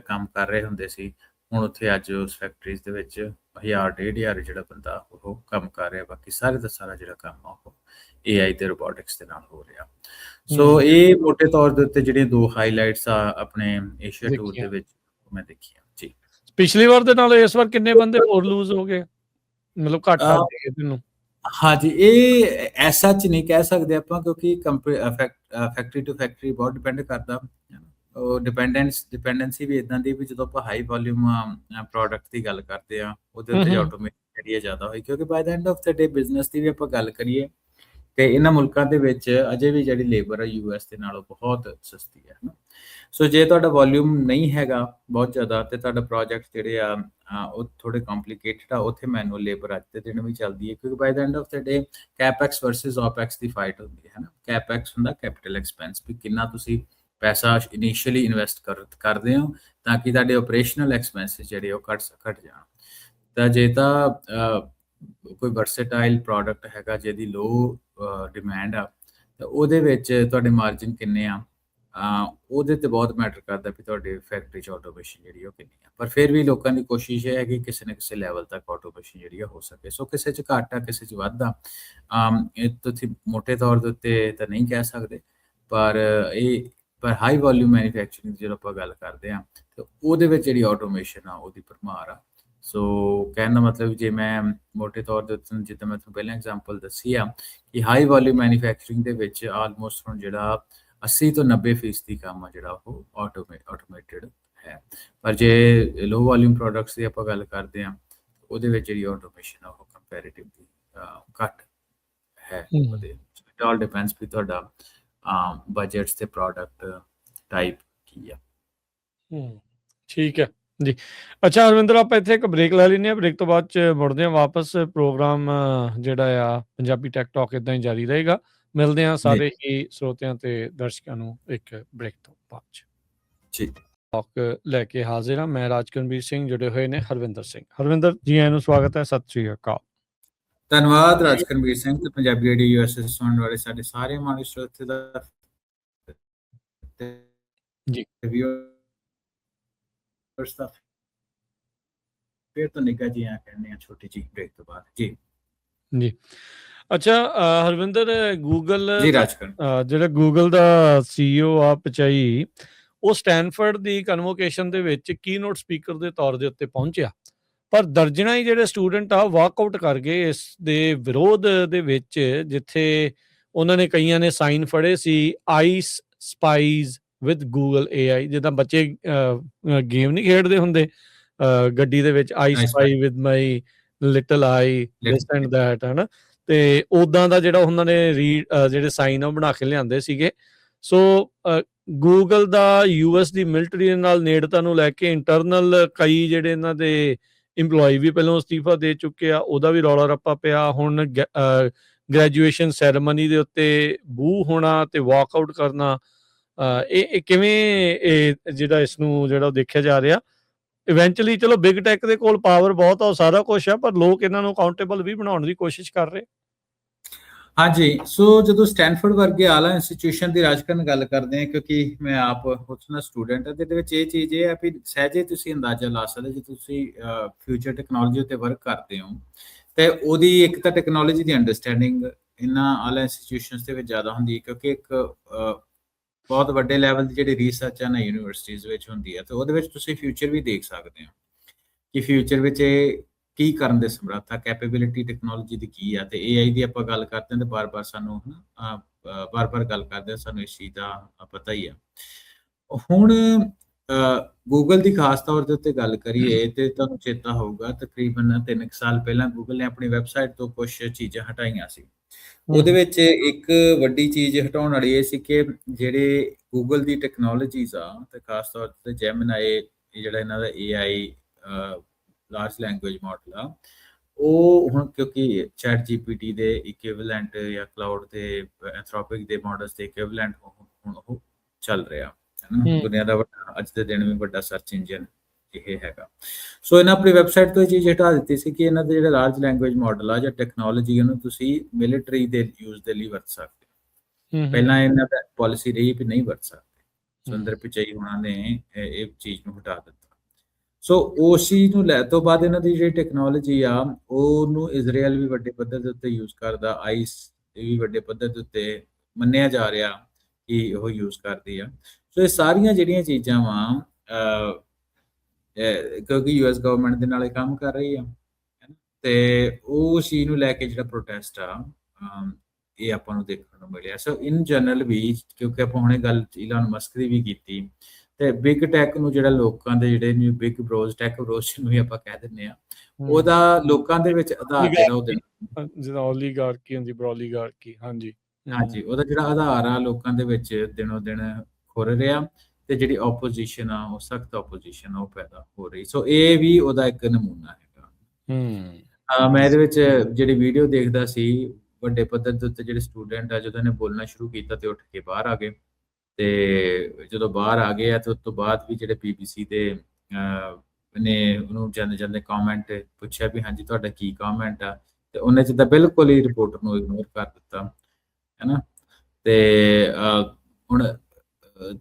B: ਕੰਮ ਕਰ ਰਹੇ ਹੁੰਦੇ ਸੀ, ਹੁਣ ਉੱਥੇ ਅੱਜ ਉਸ ਫੈਕਟਰੀਜ਼ ਦੇ ਵਿੱਚ 1000-1500 ਜਿਹੜਾ ਬੰਦਾ ਉਹ ਕੰਮ ਕਰ ਰਿਹਾ। ਬਾਕੀ ਸਾਰੇ ਦਾ ਸਾਰਾ ਜਿਹੜਾ ਕੰਮ ਆ ਉਹ AI ਤੇ ਰੋਬੋਟਿਕਸ ਦੇ ਨਾਲ ਹੋ ਰਿਹਾ। ਸੋ ਇਹ ਮੋਟੇ ਤੌਰ ਦੇ ਉੱਤੇ ਜਿਹੜੀਆਂ 2 ਹਾਈਲਾਈਟਸ ਆ ਆਪਣੇ ਏਸ਼ੀਆ ਟੂਰ ਦੇ ਵਿੱਚ ਮੈਂ ਦੇਖੀਆਂ ਜੀ।
A: ਪਿਛਲੀ ਵਾਰ ਦੇ ਨਾਲ ਇਸ ਵਾਰ ਕਿੰਨੇ ਬੰਦੇ ਹੋਰ ਲੂਜ਼ ਹੋ ਗਏ, ਮਤਲਬ ਘੱਟ ਆ ਗਏ ਇਹਨੂੰ?
B: ਹਾਂਜੀ, ਇਹ ਐਸਾ ਚ ਨਹੀਂ ਕਹਿ ਸਕਦੇ ਆਪਾਂ, ਕਿਉਂਕਿ ਫੈਕਟਰੀ ਟੂ ਫੈਕਟਰੀ ਬਹੁਤ ਡਿਪੈਂਡ ਕਰਦਾ। ਉਹ ਡਿਪੈਂਡੈਂਸੀ ਵੀ ਇਦਾਂ ਦੀ ਵੀ ਜਦੋਂ ਆਪਾਂ ਹਾਈ ਵੋਲਿਊਮ ਪ੍ਰੋਡਕਟ ਦੀ ਗੱਲ ਕਰਦੇ ਆ ਉਹਦੇ ਉੱਤੇ ਆਟੋਮੇਸ਼ਨ ਜਿਹੜੀ ਜ਼ਿਆਦਾ ਹੋਈ, ਕਿਉਂਕਿ ਬਾਈ ਦਾ end of the day business ਦੀ ਵੀ ਆਪਾਂ ਗੱਲ ਕਰੀਏ ਤੇ ਇਹਨਾਂ ਮੁਲਕਾਂ ਦੇ ਵਿੱਚ ਅਜੇ ਵੀ ਜਿਹੜੀ ਲੇਬਰ ਆ US ਦੇ ਨਾਲੋਂ ਬਹੁਤ ਸਸਤੀ ਹੈ ਨਾ। ਸੋ ਜੇ ਤੁਹਾਡਾ ਵੋਲਿਊਮ ਨਹੀਂ ਹੈਗਾ ਬਹੁਤ ਜ਼ਿਆਦਾ ਤੇ ਤੁਹਾਡਾ ਪ੍ਰੋਜੈਕਟ ਜਿਹੜੇ ਆ ਉਹ ਥੋੜੇ ਕੰਪਲਿਕੇਟਡ ਆ, ਉੱਥੇ ਮੈਨੂਅਲ ਲੇਬਰ ਅੱਜ ਦੇ ਦਿਨ ਵੀ ਚੱਲਦੀ ਹੈ, ਕਿਉਂਕਿ ਬਾਈ ਦਾ end of the day capex versus opex ਦੀ ਫਾਈਟ ਹੁੰਦੀ ਹੈ ਨਾ। ਕੈਪਐਕਸ ਹੁੰਦਾ ਕੈਪੀਟਲ ਐਕਸਪੈਂਸ, ਵੀ ਕਿੰਨਾ ਤੁਸੀਂ ਪੈਸਾ ਇਨੀਸ਼ੀਅਲੀ ਇਨਵੈਸਟ ਕਰਦੇ ਹੋ ਤਾਂ ਕਿ ਤੁਹਾਡੇ ਆਪਰੇਸ਼ਨਲ ਐਕਸਪੈਂਸਿਸ ਜਿਹੜੇ ਉਹ ਘਟ ਜਾਣ। ਤਾਂ ਜੇ ਤਾਂ ਕੋਈ ਵਰਸੇਟਾਈਲ ਪ੍ਰੋਡਕਟ ਹੈਗਾ ਜਿਹਦੀ ਲੋ ਡਿਮਾਂਡ ਆ ਤਾਂ ਉਹਦੇ ਵਿੱਚ ਤੁਹਾਡੇ ਮਾਰਜਿਨ ਕਿੰਨੇ ਆ, ਉਹਦੇ ਤੇ ਬਹੁਤ ਮੈਟਰ ਕਰਦਾ ਵੀ ਤੁਹਾਡੇ ਫੈਕਟਰੀ 'ਚ ਆਟੋਮੇਸ਼ਨ ਜਿਹੜੀ ਉਹ ਕਿੰਨੀ ਆ। ਪਰ ਫਿਰ ਵੀ ਲੋਕਾਂ ਦੀ ਕੋਸ਼ਿਸ਼ ਇਹ ਹੈ ਕਿ ਕਿਸੇ ਨਾ ਕਿਸੇ ਲੈਵਲ ਤੱਕ ਆਟੋਮੇਸ਼ਨ ਜਿਹੜੀ ਆ ਹੋ ਸਕੇ। ਸੋ ਕਿਸੇ 'ਚ ਘੱਟ ਆ, ਕਿਸੇ 'ਚ ਵੱਧ ਆ, ਇਹ ਤੁਸੀਂ ਮੋਟੇ ਤੌਰ ਦੇ ਉੱਤੇ ਤਾਂ ਨਹੀਂ ਕਹਿ ਸਕਦੇ, ਪਰ ਹਾਈ ਵੋਲਿਊਮ ਮੈਨੂਫੈਕਚਰਿੰਗ ਜਦੋਂ ਆਪਾਂ ਗੱਲ ਕਰਦੇ ਆ ਤੇ ਉਹਦੇ ਵਿੱਚ ਜਿਹੜੀ ਆਟੋਮੇਸ਼ਨ ਆ ਉਹਦੀ ਭਰਮਾਰ ਆ। ਸੋ ਕਹਿਣ ਦਾ ਮਤਲਬ, ਜੇ ਮੈਂ ਮੋਟੇ ਤੌਰ ਦੇ ਉੱਤੇ ਜਿੱਦਾਂ ਮੈਂ ਤੁਹਾਨੂੰ ਪਹਿਲਾਂ ਐਗਜ਼ਾਮਪਲ ਦੱਸੀ ਆ ਕਿ ਹਾਈ ਵੋਲਿਊਮ ਮੈਨੂਫੈਕਚਰਿੰਗ ਦੇ ਵਿੱਚ ਆਲਮੋਸਟ ਹੁਣ ਜਿਹੜਾ 80 ਤੋਂ 90% ਦੀ ਕੰਮ ਆ ਜਿਹੜਾ ਉਹ ਆਟੋਮੇਟਿਡ ਹੈ। ਪਰ ਜੇ ਲੋ ਵੋਲਿਊਮ ਪ੍ਰੋਡਕਟਸ ਦੀ ਆਪਾਂ ਗੱਲ ਕਰਦੇ ਆ ਉਹਦੇ ਵਿੱਚ ਜਿਹੜੀ ਆਟੋਮੇਸ਼ਨ ਆ ਉਹ ਕੰਪੈਰੀਟਿਵਲੀ ਘੱਟ ਹੈ। ਉਹਦੇ ਇਟ ਆਲ ਡਿਪੈਂਡਸ ਵੀ ਤੁਹਾਡਾ ਬਜਟਸ ਤੇ ਪ੍ਰੋਡਕਟ ਟਾਈਪ ਕੀ ਆ।
A: ਠੀਕ ਹੈ ਜੀ। ਅੱਛਾ ਹਰਵਿੰਦਰ, ਆਪਾਂ ਇੱਥੇ ਇੱਕ ਬ੍ਰੇਕ ਲੈ ਲੈਂਦੇ ਹਾਂ, ਬ੍ਰੇਕ ਤੋਂ ਬਾਅਦ 'ਚ ਮੁੜਦੇ ਹਾਂ ਵਾਪਸ। ਪ੍ਰੋਗਰਾਮ ਜਿਹੜਾ ਆ ਪੰਜਾਬੀ ਟੈਕ ਟਾਕ ਇੱਦਾਂ ਹੀ ਜਾਰੀ ਰਹੇਗਾ। ਮਿਲਦੇ ਹਾਂ ਸਾਰੇ ਹੀ ਸਰੋਤਿਆਂ ਤੇ ਦਰਸ਼ਕਾਂ ਨੂੰ ਇੱਕ ਬ੍ਰੇਕ ਤੋਂ ਬਾਅਦ 'ਚ
B: ਜੀ।
A: ਟਾਕ ਲੈ ਕੇ ਹਾਜ਼ਰ ਹਾਂ ਮੈਂ ਰਾਜਕਰਮਵੀਰ ਸਿੰਘ, ਜੁੜੇ ਹੋਏ ਨੇ ਹਰਵਿੰਦਰ ਸਿੰਘ। ਹਰਵਿੰਦਰ ਜੀ, ਆਇਆਂ ਨੂੰ ਸਵਾਗਤ ਹੈ, ਸਤਿ ਸ਼੍ਰੀ ਅਕਾਲ।
B: ਧੰਨਵਾਦ ਰਾਜਕਰਮਵੀਰ ਸਿੰਘ ਤੇ ਪੰਜਾਬੀ ਰੇਡੀਓ USA ਸੁਣਨ ਵਾਲੇ ਸਾਡੇ ਸਾਰੇ ਮਾਣ ਸਰੋਤੇ ਦਾ
A: ਜੀ।
B: ਫਿਰ ਤੋਂ ਨਿੱਘਾ ਜੀ ਆ ਕਹਿੰਦੇ ਆ ਛੋਟੀ ਜੀ ਬ੍ਰੇਕ ਤੋਂ ਬਾਅਦ ਜੀ।
A: ਜੀ ਅੱਛਾ ਹਰਵਿੰਦਰ, ਗੂਗਲ
B: ਜੀ ਰਾਜਕਰਨ,
A: ਜਿਹੜਾ ਗੂਗਲ ਦਾ CEO ਆ ਪਿਚਾਈ, ਉਹ ਸਟੈਨਫੋਰਡ ਦੀ ਕਨਵੋਕੇਸ਼ਨ ਦੇ ਵਿੱਚ ਕੀਨੋਟ ਸਪੀਕਰ ਦੇ ਤੌਰ ਦੇ ਉੱਤੇ ਪਹੁੰਚਿਆ, ਪਰ ਦਰਜਨਾਂ ਹੀ ਜਿਹੜੇ ਸਟੂਡੈਂਟ ਆ ਵਾਕਆਊਟ ਕਰ ਗਏ ਇਸ ਦੇ ਵਿਰੋਧ ਦੇ ਵਿੱਚ, ਜਿੱਥੇ ਉਹਨਾਂ ਨੇ ਕਈਆਂ ਨੇ ਸਾਈਨ ਫੜੇ ਸੀ ਆਈਸ ਸਪਾਈਜ਼ ਵਿਦ ਗੂਗਲ AI। ਜਿੱਦਾਂ ਬੱਚੇ ਗੇਮ ਨਹੀਂ ਖੇਡਦੇ ਹੁੰਦੇ ਗੱਡੀ ਦੇ ਵਿੱਚ, I spy with my little eye this and that, ਹੈ ਨਾ, ਤੇ ਉਦਾਂ ਦਾ ਜਿਹੜਾ ਉਹਨਾਂ ਨੇ ਜਿਹੜੇ ਸਾਈਨ ਉਹ ਬਣਾ ਕੇ ਲਿਆਂਦੇ ਸੀਗੇ। ਸੋ ਗੂਗਲ ਦਾ US ਦੀ ਮਿਲਟਰੀ ਦੇ ਨਾਲ ਨੇੜਤਾ ਨੂੰ ਲੈ ਕੇ ਇੰਟਰਨਲ ਕਈ ਜਿਹੜੇ ਇਹਨਾਂ ਦੇ ਇੰਪਲੋਈ ਵੀ ਪਹਿਲਾਂ ਅਸਤੀਫਾ ਦੇ ਚੁੱਕੇ ਆ, ਉਹਦਾ ਵੀ ਰੌਲਾ ਰੱਪਾ ਪਿਆ। ਹੁਣ ਗ੍ਰੈਜੂਏਸ਼ਨ ਸੈਰੇਮਨੀ ਦੇ ਉੱਤੇ ਬੂ ਹੋਣਾ ਤੇ ਵਾਕਆਊਟ ਕਰਨਾ, ਇਹ ਕਿਵੇਂ ਜਿਹੜਾ ਇਸ ਨੂੰ ਜਿਹੜਾ ਦੇਖਿਆ ਜਾ ਰਿਹਾ? ਇਵੈਂਚੁਅਲੀ ਚਲੋ ਬਿਗ ਟੈਕ ਦੇ ਕੋਲ ਪਾਵਰ ਬਹੁਤ ਆ, ਉਹ ਸਾਰਾ ਕੁਝ ਆ, ਪਰ ਲੋਕ ਇਹਨਾਂ ਨੂੰ ਅਕਾਊਂਟੇਬਲ ਵੀ ਬਣਾਉਣ ਦੀ ਕੋਸ਼ਿਸ਼ ਕਰ ਰਹੇ।
B: ਹਾਂਜੀ, ਸੋ ਜਦੋਂ ਸਟੈਨਫੋਰਡ ਵਰਗੇ ਆਲਾ ਇੰਸਟੀਟਿਊਸ਼ਨ ਦੀ ਰਾਜਕਰਨ ਗੱਲ ਕਰਦੇ ਹਾਂ, ਕਿਉਂਕਿ ਮੈਂ ਆਪ ਉੱਥੋਂ ਦਾ ਸਟੂਡੈਂਟ ਹਾਂ, ਇਹਦੇ ਵਿੱਚ ਇਹ ਚੀਜ਼ ਇਹ ਹੈ ਵੀ ਸਹਿਜੇ ਤੁਸੀਂ ਅੰਦਾਜ਼ਾ ਲਾ ਸਕਦੇ ਜੇ ਤੁਸੀਂ ਫਿਊਚਰ ਟੈਕਨੋਲੋਜੀ ਉੱਤੇ ਵਰਕ ਕਰਦੇ ਹੋ ਤੇ ਉਹਦੀ ਇੱਕ ਤਾਂ ਟੈਕਨੋਲੋਜੀ ਦੀ ਅੰਡਰਸਟੈਂਡਿੰਗ ਇਹਨਾਂ ਆਲਾ ਇੰਸਟੀਟਿਊਸ਼ਨਸ ਦੇ ਵਿੱਚ ਜ਼ਿਆਦਾ ਹੁੰਦੀ ਹੈ, ਕਿਉਂਕਿ ਇੱਕ ਬਹੁਤ ਵੱਡੇ ਲੈਵਲ ਦੀ ਜਿਹੜੀ ਰਿਸਰਚ ਹੈ ਨਾ ਯੂਨੀਵਰਸਿਟੀਜ਼ ਵਿੱਚ ਹੁੰਦੀ ਹੈ, ਤੇ ਉਹਦੇ ਵਿੱਚ ਤੁਸੀਂ ਫਿਊਚਰ ਵੀ ਦੇਖ ਸਕਦੇ ਹੋ ਕਿ ਫਿਊਚਰ ਵਿੱਚ ਇਹ ਕੀ ਕਰਨ ਦੇ ਸਮਰੱਥਾ, ਕੈਪੇਬਿਲਿਟੀ ਟੈਕਨੋਲੋਜੀ ਦੀ ਕੀ ਆ। ਤੇ AI ਦੀ ਆਪਾਂ ਗੱਲ ਕਰਦੇ ਹਾਂ ਤੇ ਬਾਰ-ਬਾਰ ਸਾਨੂੰ ਬਾਰ-ਬਾਰ ਗੱਲ ਕਰਦੇ ਹਾਂ, ਸਾਨੂੰ ਇਸ ਚੀਜ਼ ਦਾ ਪਤਾ ਹੀ ਆ। ਹੁਣ ਗੂਗਲ ਦੀ ਖਾਸ ਤੌਰ ਦੇ ਉੱਤੇ ਗੱਲ ਕਰੀਏ ਤੇ ਤੁਹਾਨੂੰ ਚੇਤਾ ਹੋਊਗਾ ਤਕਰੀਬਨ 3 ਸਾਲ ਪਹਿਲਾਂ ਗੂਗਲ ਨੇ ਆਪਣੀ ਵੈਬਸਾਈਟ ਤੋਂ ਕੁਝ ਚੀਜ਼ਾਂ ਹਟਾਈਆਂ ਸੀ। ਉਹਦੇ ਵਿੱਚ ਇੱਕ ਵੱਡੀ ਚੀਜ਼ ਹਟਾਉਣ ਵਾਲੀ ਇਹ ਸੀ ਕਿ ਜਿਹੜੇ ਗੂਗਲ ਦੀ ਟੈਕਨੋਲੋਜੀਜ਼ ਆ ਤੇ ਖਾਸ ਤੌਰ ਤੇ ਜੈਮਨਾਈ ਜਿਹੜਾ ਇਹਨਾਂ ਦਾ AI ਲਾਰਜ ਲੈਂਗੁਏਜ ਮਾਡਲ ਆ, ਉਹ ਹੁਣ ਕਿਉਂਕਿ ਚੈਟ ਜੀਪੀਟੀ ਦੇ ਇਕੁਇਵਲੈਂਟ ਜਾਂ ਕਲਾਉਡ ਤੇ ਐਂਥਰੋਪਿਕ ਦੇ ਮਾਡਲਸ ਦੇ ਇਕੁਇਵਲੈਂਟ ਹੁਣ ਉਹ ਚੱਲ ਰਿਹਾ ਹੈ ਨਾ। ਦੁਨੀਆ ਦਾ ਅੱਜ ਦੇ ਦਿਨ ਵੀ ਵੱਡਾ ਸਰਚ ਇੰਜਨ ਇਹ ਹੈਗਾ। ਸੋ ਇਹਨਾਂ ਆਪਣੀ ਵੈਬਸਾਈਟ ਤੋਂ ਇਹ ਚੀਜ਼ ਹਟਾ ਦਿੱਤੀ ਸੀ ਕਿ ਇਹਨਾਂ ਦੇ ਜਿਹੜੇ ਲਾਰਜ ਲੈਂਗੁਏਜ ਮਾਡਲ ਆ ਜਾਂ ਟੈਕਨੋਲੋਜੀ ਉਹਨੂੰ ਤੁਸੀਂ ਮਿਲਟਰੀ ਦੇ ਯੂਜ਼ ਦੇ ਲਈ ਵਰਤ ਸਕਦੇ। ਪਹਿਲਾਂ ਇਹਨਾਂ ਦਾ ਪਾਲਿਸੀ ਰਹੀ ਵੀ ਨਹੀਂ ਵਰਤ ਸਕਦੇ। ਸੁੰਦਰ ਪਿਚਾਈ ਉਹਨਾਂ ਨੇ ਇਹ ਚੀਜ਼ ਨੂੰ ਹਟਾ ਦਿੱਤਾ। ਸੋ ਉਸ ਚੀਜ਼ ਨੂੰ ਲੈ ਤੋਂ ਬਾਅਦ ਇਹਨਾਂ ਦੀ ਜਿਹੜੀ ਟੈਕਨੋਲੋਜੀ ਆ ਉਹਨੂੰ ਇਜ਼ਰਾਈਲ ਵੀ ਵੱਡੇ ਪੱਧਰ ਦੇ ਉੱਤੇ ਯੂਜ਼ ਕਰਦਾ, ਆਈਸ ਵੀ ਵੱਡੇ ਪੱਧਰ ਦੇ ਉੱਤੇ ਮੰਨਿਆ ਜਾ ਰਿਹਾ ਕਿ ਉਹ ਯੂਜ਼ ਕਰਦੀ ਆ। ਸੋ ਇਹ ਸਾਰੀਆਂ ਜਿਹੜੀਆਂ ਚੀਜ਼ਾਂ ਵਾ ਕਿਉਂਕਿ ਯੂਐਸ ਗਵਰਨਮੈਂਟ ਦੇ ਨਾਲ ਇਹ ਕੰਮ ਕਰ ਰਹੀ ਆ ਤੇ ਉਸ ਚੀਜ਼ ਨੂੰ ਲੈ ਕੇ ਜਿਹੜਾ ਪ੍ਰੋਟੈਸਟ ਆ ਇਹ ਆਪਾਂ ਨੂੰ ਦੇਖਣ ਨੂੰ ਮਿਲਿਆ। ਸੋ ਇਨ ਜਨਰਲ ਵੀ ਕਿਉਂਕਿ ਆਪਾਂ ਹੁਣੇ ਗੱਲ ਇਲਾਨ ਮਸਕ ਦੀ ਵੀ ਕੀਤੀ ਤੇ ਬਿਗ ਟੈਕ ਨੂੰ ਜਿਹੜਾ ਲੋਕਾਂ ਦੇ ਜਿਹੜੇ ਨਿਊ ਬਿਗ ਬ੍ਰੋਜ਼ ਟੈਕ ਬ੍ਰੋਜ਼ ਨੂੰ ਵੀ ਆਪਾਂ ਕਹਿ ਦਿੰਦੇ ਆ, ਉਹਦਾ ਲੋਕਾਂ ਦੇ ਵਿੱਚ ਆਧਾਰ ਜਿਹੜਾ ਉਹਦੇ
A: ਜਿਹੜਾ ਓਲੀਗਾਰਕੀ ਹੁੰਦੀ ਬ੍ਰੋਲੀਗਾਰਕੀ, ਹਾਂਜੀ
B: ਉਹਦਾ ਜਿਹੜਾ ਆਧਾਰ ਆ ਲੋਕਾਂ ਦੇ ਵਿੱਚ ਦਿਨੋ ਦਿਨ ਖੁਰ ਰਿਹਾ ਤੇ ਜਿਹੜੀ ਆਪੋਜੀਸ਼ਨ ਆ ਉਹ ਸਖਤ ਆਪੋਜੀਸ਼ਨ ਉਹ ਪੈਦਾ ਹੋ ਰਹੀ। ਸੋ ਇਹ ਵੀ ਉਹਦਾ ਇੱਕ ਨਮੂਨਾ ਹੈਗਾ। ਮੈਂ ਇਹਦੇ ਵਿੱਚ ਜਿਹੜੀ ਵੀਡੀਓ ਦੇਖਦਾ ਸੀ ਵੱਡੇ ਪੱਧਰ ਦੇ ਉੱਤੇ ਜਿਹੜੇ ਸਟੂਡੈਂਟ ਆ ਜਦੋਂ ਇਹਨੇ ਬੋਲਣਾ ਸ਼ੁਰੂ ਕੀਤਾ ਤੇ ਉੱਠ ਕੇ ਬਾਹਰ ਆ ਗਏ ਤੇ ਜਦੋਂ ਬਾਹਰ ਆ ਗਏ ਆ ਤੇ ਉਸ ਤੋਂ ਬਾਅਦ ਵੀ ਜਿਹੜੇ BBC ਦੇ ਨੇ ਉਹਨੂੰ ਜਾਂਦੇ ਜਾਂਦੇ ਕਮੈਂਟ ਪੁੱਛਿਆ ਵੀ ਹਾਂਜੀ ਤੁਹਾਡਾ ਕੀ ਕਮੈਂਟ ਆ ਤੇ ਉਹਨੇ ਜਿੱਦਾਂ ਬਿਲਕੁਲ ਹੀ ਰਿਪੋਰਟਰ ਨੂੰ ਇਗਨੋਰ ਕਰ ਦਿੱਤਾ ਹੈ ਨਾ। ਤੇ ਹੁਣ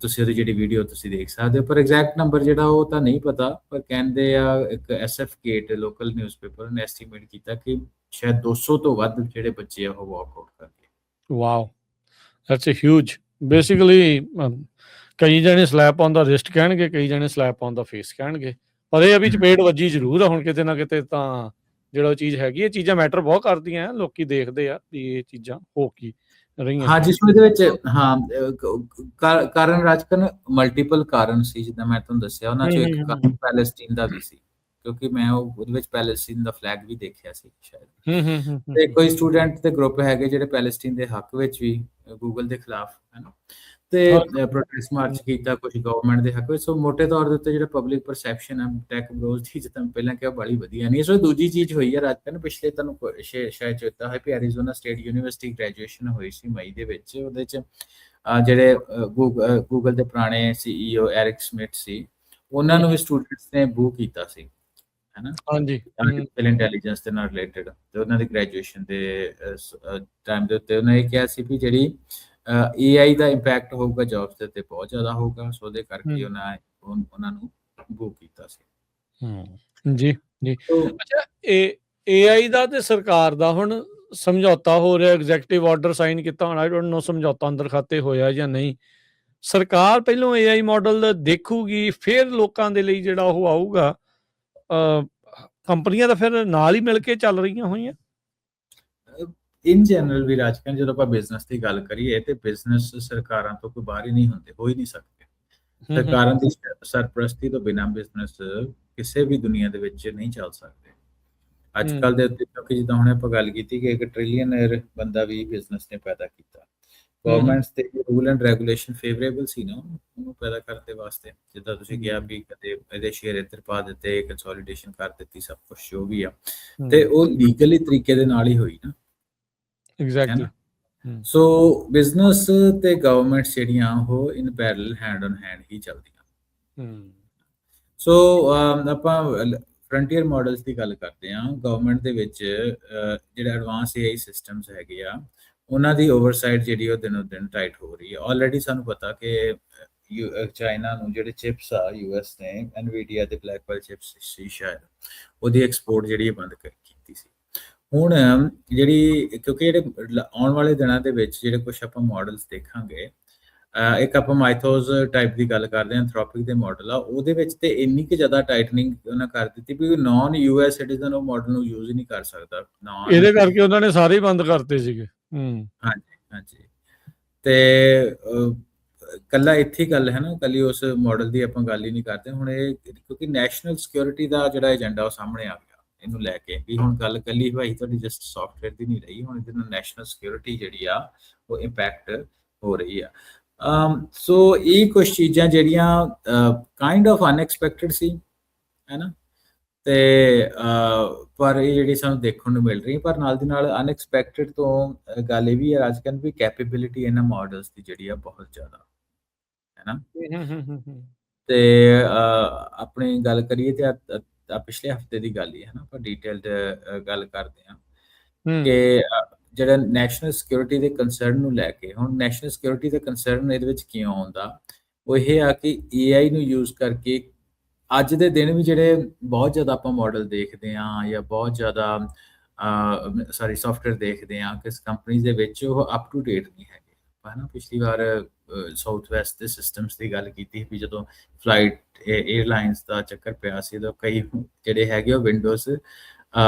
B: ਤੁਸੀਂ ਉਹਦੀ ਜਿਹੜੀ ਵੀਡੀਓ ਤੁਸੀਂ ਦੇਖ ਸਕਦੇ ਹੋ ਪਰ ਐਗਜ਼ੈਕਟ ਨੰਬਰ ਜਿਹੜਾ ਉਹ ਤਾਂ ਨਹੀਂ ਪਤਾ, ਪਰ ਕਹਿੰਦੇ ਆ ਇੱਕ SF ਗੇਟ ਲੋਕਲ ਨਿਊਜ਼ਪੇਪਰ ਨੇ ਐਸਟੀਮੇਟ ਕੀਤਾ ਕਿ ਸ਼ਾਇਦ 200 ਤੋਂ ਵੱਧ ਜਿਹੜੇ ਬੱਚੇ ਆ ਉਹ ਵਾਕ ਆਊਟ ਕਰ ਗਏ।
A: Wow, that's a huge. Basically ਕਈ ਜਣੇ ਸਲੈਪ ਔਨ ਦਾ ਰਿਸਟ ਕਹਿਣਗੇ, ਕਈ ਜਣੇ ਸਲੈਪ ਔਨ ਦਾ ਫੇਸ ਕਹਿਣਗੇ, ਪਰ ਇਹ ਵੀ ਚਪੇਟ ਵੱਜੀ ਜ਼ਰੂਰ ਆ ਹੁਣ ਕਿਤੇ ਨਾ ਕਿਤੇ। ਤਾਂ ਜਿਹੜਾ ਚੀਜ਼ ਹੈਗੀ ਇਹ ਚੀਜ਼ਾਂ ਮੈਟਰ ਬਹੁਤ ਕਰਦੀਆਂ, ਲੋਕੀ ਦੇਖਦੇ ਆ ਵੀ ਇਹ ਚੀਜ਼ਾਂ ਹੋ ਕੀ ਰਹੀਆਂ।
B: ਹਾਂ ਜਿਸ ਇਹਦੇ ਵਿੱਚ ਕਾਰਨ ਰਾਜਕਨ ਮਲਟੀਪਲ ਕਾਰਨ ਸੀ, ਜਿੱਦਾਂ ਮੈਂ ਤੁਹਾਨੂੰ ਦੱਸਿਆ ਉਹਨਾਂ ਚੋਂ ਇੱਕ ਕਾਰਨ ਪੈਲੇਸਟੀਨ ਦਾ ਵੀ ਸੀ ਕਿਉਂਕਿ ਮੈਂ ਉਹਦੇ ਵਿੱਚ ਪੈਲੇਸਟੀਨ ਦਾ ਫਲੈਗ ਵੀ ਦੇਖਿਆ ਸੀ ਸ਼ਾਇਦ। ਤੇ ਕੋਈ ਸਟੂਡੈਂਟ ਦੇ ਗਰੁੱਪ ਹੈਗੇ ਜਿਹੜੇ ਪੈਲੇਸਟੀਨ ਦੇ ਹੱਕ ਵਿੱਚ ਵੀ ਗੂਗਲ ਦੇ ਖਿਲਾਫ ਹੈ ਨਾ ਤੇ ਪ੍ਰੋਟੈਸਟ ਮਾਰਚ ਕੀਤਾ ਕੁਝ ਗਵਰਨਮੈਂਟ ਦੇ ਹੱਕ ਵਿੱਚ। ਸੋ ਮੋਟੇ ਤੌਰ ਦੇ ਉੱਤੇ ਜਿਹੜਾ ਪਬਲਿਕ ਪਰਸੈਪਸ਼ਨ ਹੈ ਟੈਕ ਬ੍ਰੋਜ਼ ਦੀ ਜਿੱਦਾਂ ਪਹਿਲਾਂ ਕਿਹਾ ਬੜੀ ਵਧੀਆ ਨਹੀਂ। ਸੋ ਦੂਜੀ ਚੀਜ਼ ਹੋਈ ਹੈ ਰਾਜਕਨ ਪਿਛਲੇ ਤੁਹਾਨੂੰ ਸ਼ਾਇਦ ਚੇਤਾ ਹੈ ਕਿ ਐਰੀਜ਼ੋਨਾ ਸਟੇਟ ਯੂਨੀਵਰਸਿਟੀ ਗ੍ਰੈਜੂਏਸ਼ਨ ਹੋਈ ਸੀ ਮਈ ਦੇ ਵਿੱਚ। ਉਹਦੇ ਚ ਜਿਹੜੇ ਗੂਗਲ ਦੇ ਪੁਰਾਣੇ CEO ਐਰਿਕ ਸਮਿਥ ਸੀ ਉਹਨਾਂ ਨੂੰ ਵੀ ਸਟੂਡੈਂਟਸ ਨੇ ਬੂ ਕੀਤਾ ਸੀ ਹੈ ਨਾ,
A: ਹਾਂਜੀ
B: ਆਰਟੀਫੀਸ਼ੀਅਲ ਇੰਟੈਲੀਜੈਂਸ ਦੇ ਨਾਲ ਰਿਲੇਟਡ। ਤੇ ਉਹਨਾਂ ਦੀ ਗ੍ਰੈਜੂਏਸ਼ਨ ਦੇ ਟਾਈਮ ਦੇ ਉੱਤੇ ਉਹਨਾਂ ਇਹ ਕਿਹਾ ਸੀ ਵੀ ਜਿਹੜੀ AI ਦਾ ਇੰਪੈਕਟ ਹੋਊਗਾ ਜੌਬਸ ਦੇ ਉੱਤੇ ਬਹੁਤ ਜ਼ਿਆਦਾ ਹੋਊਗਾ। ਸੋ ਉਹਦੇ ਕਰਕੇ ਉਹਨਾਂ ਨੂੰ ਬੂ ਕੀਤਾ ਸੀ।
A: ਜੀ ਜੀ। ਅੱਛਾ, AI ਦਾ ਤੇ ਸਰਕਾਰ ਦਾ ਹੁਣ ਸਮਝੌਤਾ ਹੋ ਰਿਹਾ, ਐਗਜ਼ੈਕਟਿਵ ਆਰਡਰ ਸਾਈਨ ਕੀਤਾ ਹੋਣਾ, ਆਈ ਡੋਨਟ ਨੋ ਸਮਝੌਤਾ ਅੰਦਰ ਖਾਤੇ ਹੋਇਆ ਜਾਂ ਨਹੀਂ। ਸਰਕਾਰ ਪਹਿਲਾਂ AI ਮਾਡਲ ਦੇਖੂਗੀ ਫਿਰ ਲੋਕਾਂ ਦੇ ਲਈ ਜਿਹੜਾ ਉਹ ਆਊਗਾ। ਕੰਪਨੀਆਂ ਤਾਂ ਫਿਰ ਨਾਲ ਹੀ ਮਿਲ ਕੇ ਚੱਲ ਰਹੀਆਂ ਹੋਈਆਂ।
B: ਇਨ ਜਨਰਲ ਵੀ ਰਾਜਕਨ ਜਦੋਂ ਆਪਾਂ ਬਿਜ਼ਨਸ ਦੀ ਗੱਲ ਕਰੀਏ ਤੇ ਬਿਜ਼ਨਸ ਸਰਕਾਰਾਂ ਤੋਂ ਕੋਈ ਬਾਹਰ ਹੀ ਨਹੀਂ ਹੁੰਦੇ, ਹੋ ਹੀ ਨਹੀਂ ਸਕਦੇ। ਸਰਕਾਰਾਂ ਦੀ ਸਰਪ੍ਰਸਤੀ ਤੋਂ ਬਿਨਾਂ ਬਿਜ਼ਨਸ ਕਿਸੇ ਵੀ ਦੁਨੀਆ ਦੇ ਵਿੱਚ ਨਹੀਂ ਚੱਲ ਸਕਦੇ ਅੱਜ ਕੱਲ ਦੇ ਉੱਤੇ। ਕਿਉਂਕਿ ਜਿੱਦਾਂ ਹੁਣ ਆਪਾਂ ਗੱਲ ਕੀਤੀ ਕਿ 1 ਟ੍ਰਿਲੀਅਨਰ ਬੰਦਾ ਵੀ ਬਿਜ਼ਨਸ ਨੇ ਪੈਦਾ ਕੀਤਾ। ਗਵਰਨਮੈਂਟਸ ਤੇ ਰੂਲ ਐਂਡ ਰੈਗੂਲੇਸ਼ਨ ਫੇਵਰੇਬਲ ਸੀ ਨਾ ਉਹਨੂੰ ਪੈਦਾ ਕਰਨ ਦੇ ਵਾਸਤੇ। ਜਿੱਦਾਂ ਤੁਸੀਂ ਕਿਹਾ ਵੀ ਕਦੇ ਇਹਦੇ ਸ਼ੇਅਰ ਇੱਧਰ ਪਾ ਦਿੱਤੇ, ਕੰਸੋਲੀਡੇਸ਼ਨ ਕਰ ਦਿੱਤੀ, ਸਭ ਕੁਝ ਜੋ ਵੀ ਆ ਤੇ ਉਹ ਲੀਗਲੀ ਤਰੀਕੇ ਦੇ ਨਾਲ ਹੀ ਹੋਈ ਨਾ।
A: ਐਗਜ਼ੈਕਟਲੀ।
B: ਸੋ ਬਿਜ਼ਨਸ ਤੇ ਗਵਰਨਮੈਂਟਸ ਜਿਹੜੀਆਂ ਉਹ ਇਨ ਪੈਰਲਲ ਹੈਂਡ ਔਨ ਹੈਂਡ ਹੀ ਚੱਲਦੀਆਂ। ਸੋ ਆਪਾਂ ਫਰੰਟੀਅਰ ਮਾਡਲਸ ਦੀ ਗੱਲ ਕਰਦੇ ਹਾਂ। ਗਵਰਨਮੈਂਟ ਦੇ ਵਿੱਚ ਜਿਹੜੇ ਐਡਵਾਂਸ AI ਸਿਸਟਮਸ ਹੈਗੇ ਆ ਉਹਨਾਂ ਦੀ ਓਵਰਸਾਈਟ ਜਿਹੜੀ ਉਹ ਦਿਨੋਂ ਦਿਨ ਟਾਈਟ ਹੋ ਰਹੀ ਹੈ। ਆਲਰੇਡੀ ਸਾਨੂੰ ਪਤਾ ਕਿ ਚਾਈਨਾ ਨੂੰ ਜਿਹੜੇ ਚਿਪਸ ਆ US ਨੇ NVIDIA ਤੇ ਬਲੈਕਵੈਲ ਚਿਪਸ ਸੀ ਸ਼ਾਇਦ ਉਹਦੀ ਐਕਸਪੋਰਟ ਜਿਹੜੀ ਬੰਦ ਕੀਤੀ ਸੀ। ਹੁਣ ਜਿਹੜੀ ਕਿਉਂਕਿ ਜਿਹੜੇ ਆਉਣ ਵਾਲੇ ਦਿਨਾਂ ਦੇ ਵਿੱਚ ਜਿਹੜੇ ਕੁਝ ਆਪਾਂ ਮਾਡਲਸ ਦੇਖਾਂਗੇ, ਇੱਕ ਆਪਾਂ ਮਾਈਥੋਸ ਟਾਈਪ ਦੀ ਗੱਲ ਕਰਦੇ ਹਾਂ, ਐਂਥਰੋਪਿਕ ਦੇ ਮਾਡਲ ਆ ਉਹਦੇ ਵਿੱਚ ਤੇ ਇੰਨੀ ਕਿ ਜ਼ਿਆਦਾ ਟਾਈਟਨਿੰਗ ਉਹਨਾਂ ਕਰ ਦਿੱਤੀ ਵੀ ਨਾਨ US ਸਿਟੀਜ਼ਨ ਉਹ ਮਾਡਲ ਨੂੰ ਯੂਜ਼ ਹੀ ਨਹੀਂ ਕਰ ਸਕਦਾ।
A: ਇਹਦੇ ਕਰਕੇ ਉਹਨਾਂ ਨੇ ਸਾਰੇ ਹੀ ਬੰਦ ਕਰਤੇ ਸੀਗੇ।
B: ਹਾਂਜੀ ਤੇ ਕੱਲਾ ਇੱਥੇ ਗੱਲ ਹੈ ਨਾ, ਕੱਲੀ ਉਸ ਮਾਡਲ ਦੀ ਆਪਾਂ ਗੱਲ ਹੀ ਨਹੀਂ ਕਰਦੇ ਹੁਣ। ਇਹ ਕਿਉਂਕਿ ਨੈਸ਼ਨਲ ਸਿਕਿਉਰਿਟੀ ਦਾ ਜਿਹੜਾ ਏਜੰਡਾ ਉਹ ਸਾਹਮਣੇ ਆ ਗਿਆ ਇਹਨੂੰ ਲੈ ਕੇ ਵੀ ਹੁਣ ਗੱਲ ਕੱਲੀ ਭਾਈ ਤੁਹਾਡੀ ਜਸਟ ਸੌਫਟਵੇਅਰ ਦੀ ਨਹੀਂ ਰਹੀ, ਹੁਣ ਇਹਦੇ ਨਾਲ ਨੈਸ਼ਨਲ ਸਿਕਿਉਰਿਟੀ ਜਿਹੜੀ ਆ ਉਹ ਇੰਪੈਕਟ ਹੋ ਰਹੀ ਆ। ਸੋ ਇਹ ਕੁਝ ਚੀਜ਼ਾਂ ਜਿਹੜੀਆਂ ਕਾਈਂਡ ਆਫ ਅਨਐਕਸਪੈਕਟਡ ਸੀ ਹੈ ਨਾ। ਤੇ ਪਰ ਇਹ ਜਿਹੜੀ ਸਾਨੂੰ ਦੇਖਣ ਨੂੰ ਮਿਲ ਰਹੀ, ਪਰ ਨਾਲ ਦੀ ਨਾਲ ਅਨਐਕਸਪੈਕਟਿਡ ਤੋਂ ਗੱਲ ਇਹ ਵੀ ਹੈ ਰਾਜਕਨ ਵੀ ਕੈਪੇਬਿਲਿਟੀ ਇਹਨਾਂ ਮਾਡਲਸ ਦੀ ਜਿਹੜੀ ਆ ਬਹੁਤ ਜ਼ਿਆਦਾ ਹੈ ਨਾ।
A: ਹੂੰ, ਹੂੰ, ਹੂੰ, ਹੂੰ,
B: ਤੇ ਆਪਣੀ ਗੱਲ ਕਰੀਏ ਤੇ ਪਿਛਲੇ ਹਫਤੇ ਦੀ ਗੱਲ ਹੀ ਹੈ ਨਾ, ਆਪਾਂ ਡਿਟੇਲਡ ਗੱਲ ਕਰਦੇ ਹਾਂ
A: ਹੂੰ,
B: ਕਿ ਜਿਹੜਾ ਨੈਸ਼ਨਲ ਸਿਕਿਉਰਿਟੀ ਦੇ ਕੰਸਰਨ ਨੂੰ ਲੈ ਕੇ, ਹੁਣ ਨੈਸ਼ਨਲ ਸਿਕਿਉਰਿਟੀ ਦੇ ਕੰਸਰਨ ਇਹਦੇ ਵਿੱਚ ਕਿਉਂ ਆਉਂਦਾ, ਉਹ ਇਹ ਆ ਕਿ AI ਨੂੰ ਯੂਜ਼ ਕਰਕੇ ਅੱਜ ਦੇ ਦਿਨ ਵੀ ਜਿਹੜੇ ਬਹੁਤ ਜ਼ਿਆਦਾ ਆਪਾਂ ਮਾਡਲ ਦੇਖਦੇ ਹਾਂ ਜਾਂ ਬਹੁਤ ਜ਼ਿਆਦਾ ਸੌਫਟਵੇਅਰ ਦੇਖਦੇ ਹਾਂ ਕਿਸ ਕੰਪਨੀ ਦੇ ਵਿੱਚ, ਉਹ ਅਪ ਟੂ ਡੇਟ ਨਹੀਂ ਹੈਗੇ। ਆਪਾਂ ਨਾ ਪਿਛਲੀ ਵਾਰ ਸਾਊਥ ਵੈਸਟ ਦੇ ਸਿਸਟਮਸ ਦੀ ਗੱਲ ਕੀਤੀ ਵੀ ਜਦੋਂ ਫਲਾਈਟ 에ਅਰਲਾਈਨਸ ਦਾ ਚੱਕਰ ਪਿਆ ਸੀ, ਤਾਂ ਕਈ ਜਿਹੜੇ ਹੈਗੇ ਉਹ ਵਿੰਡੋਜ਼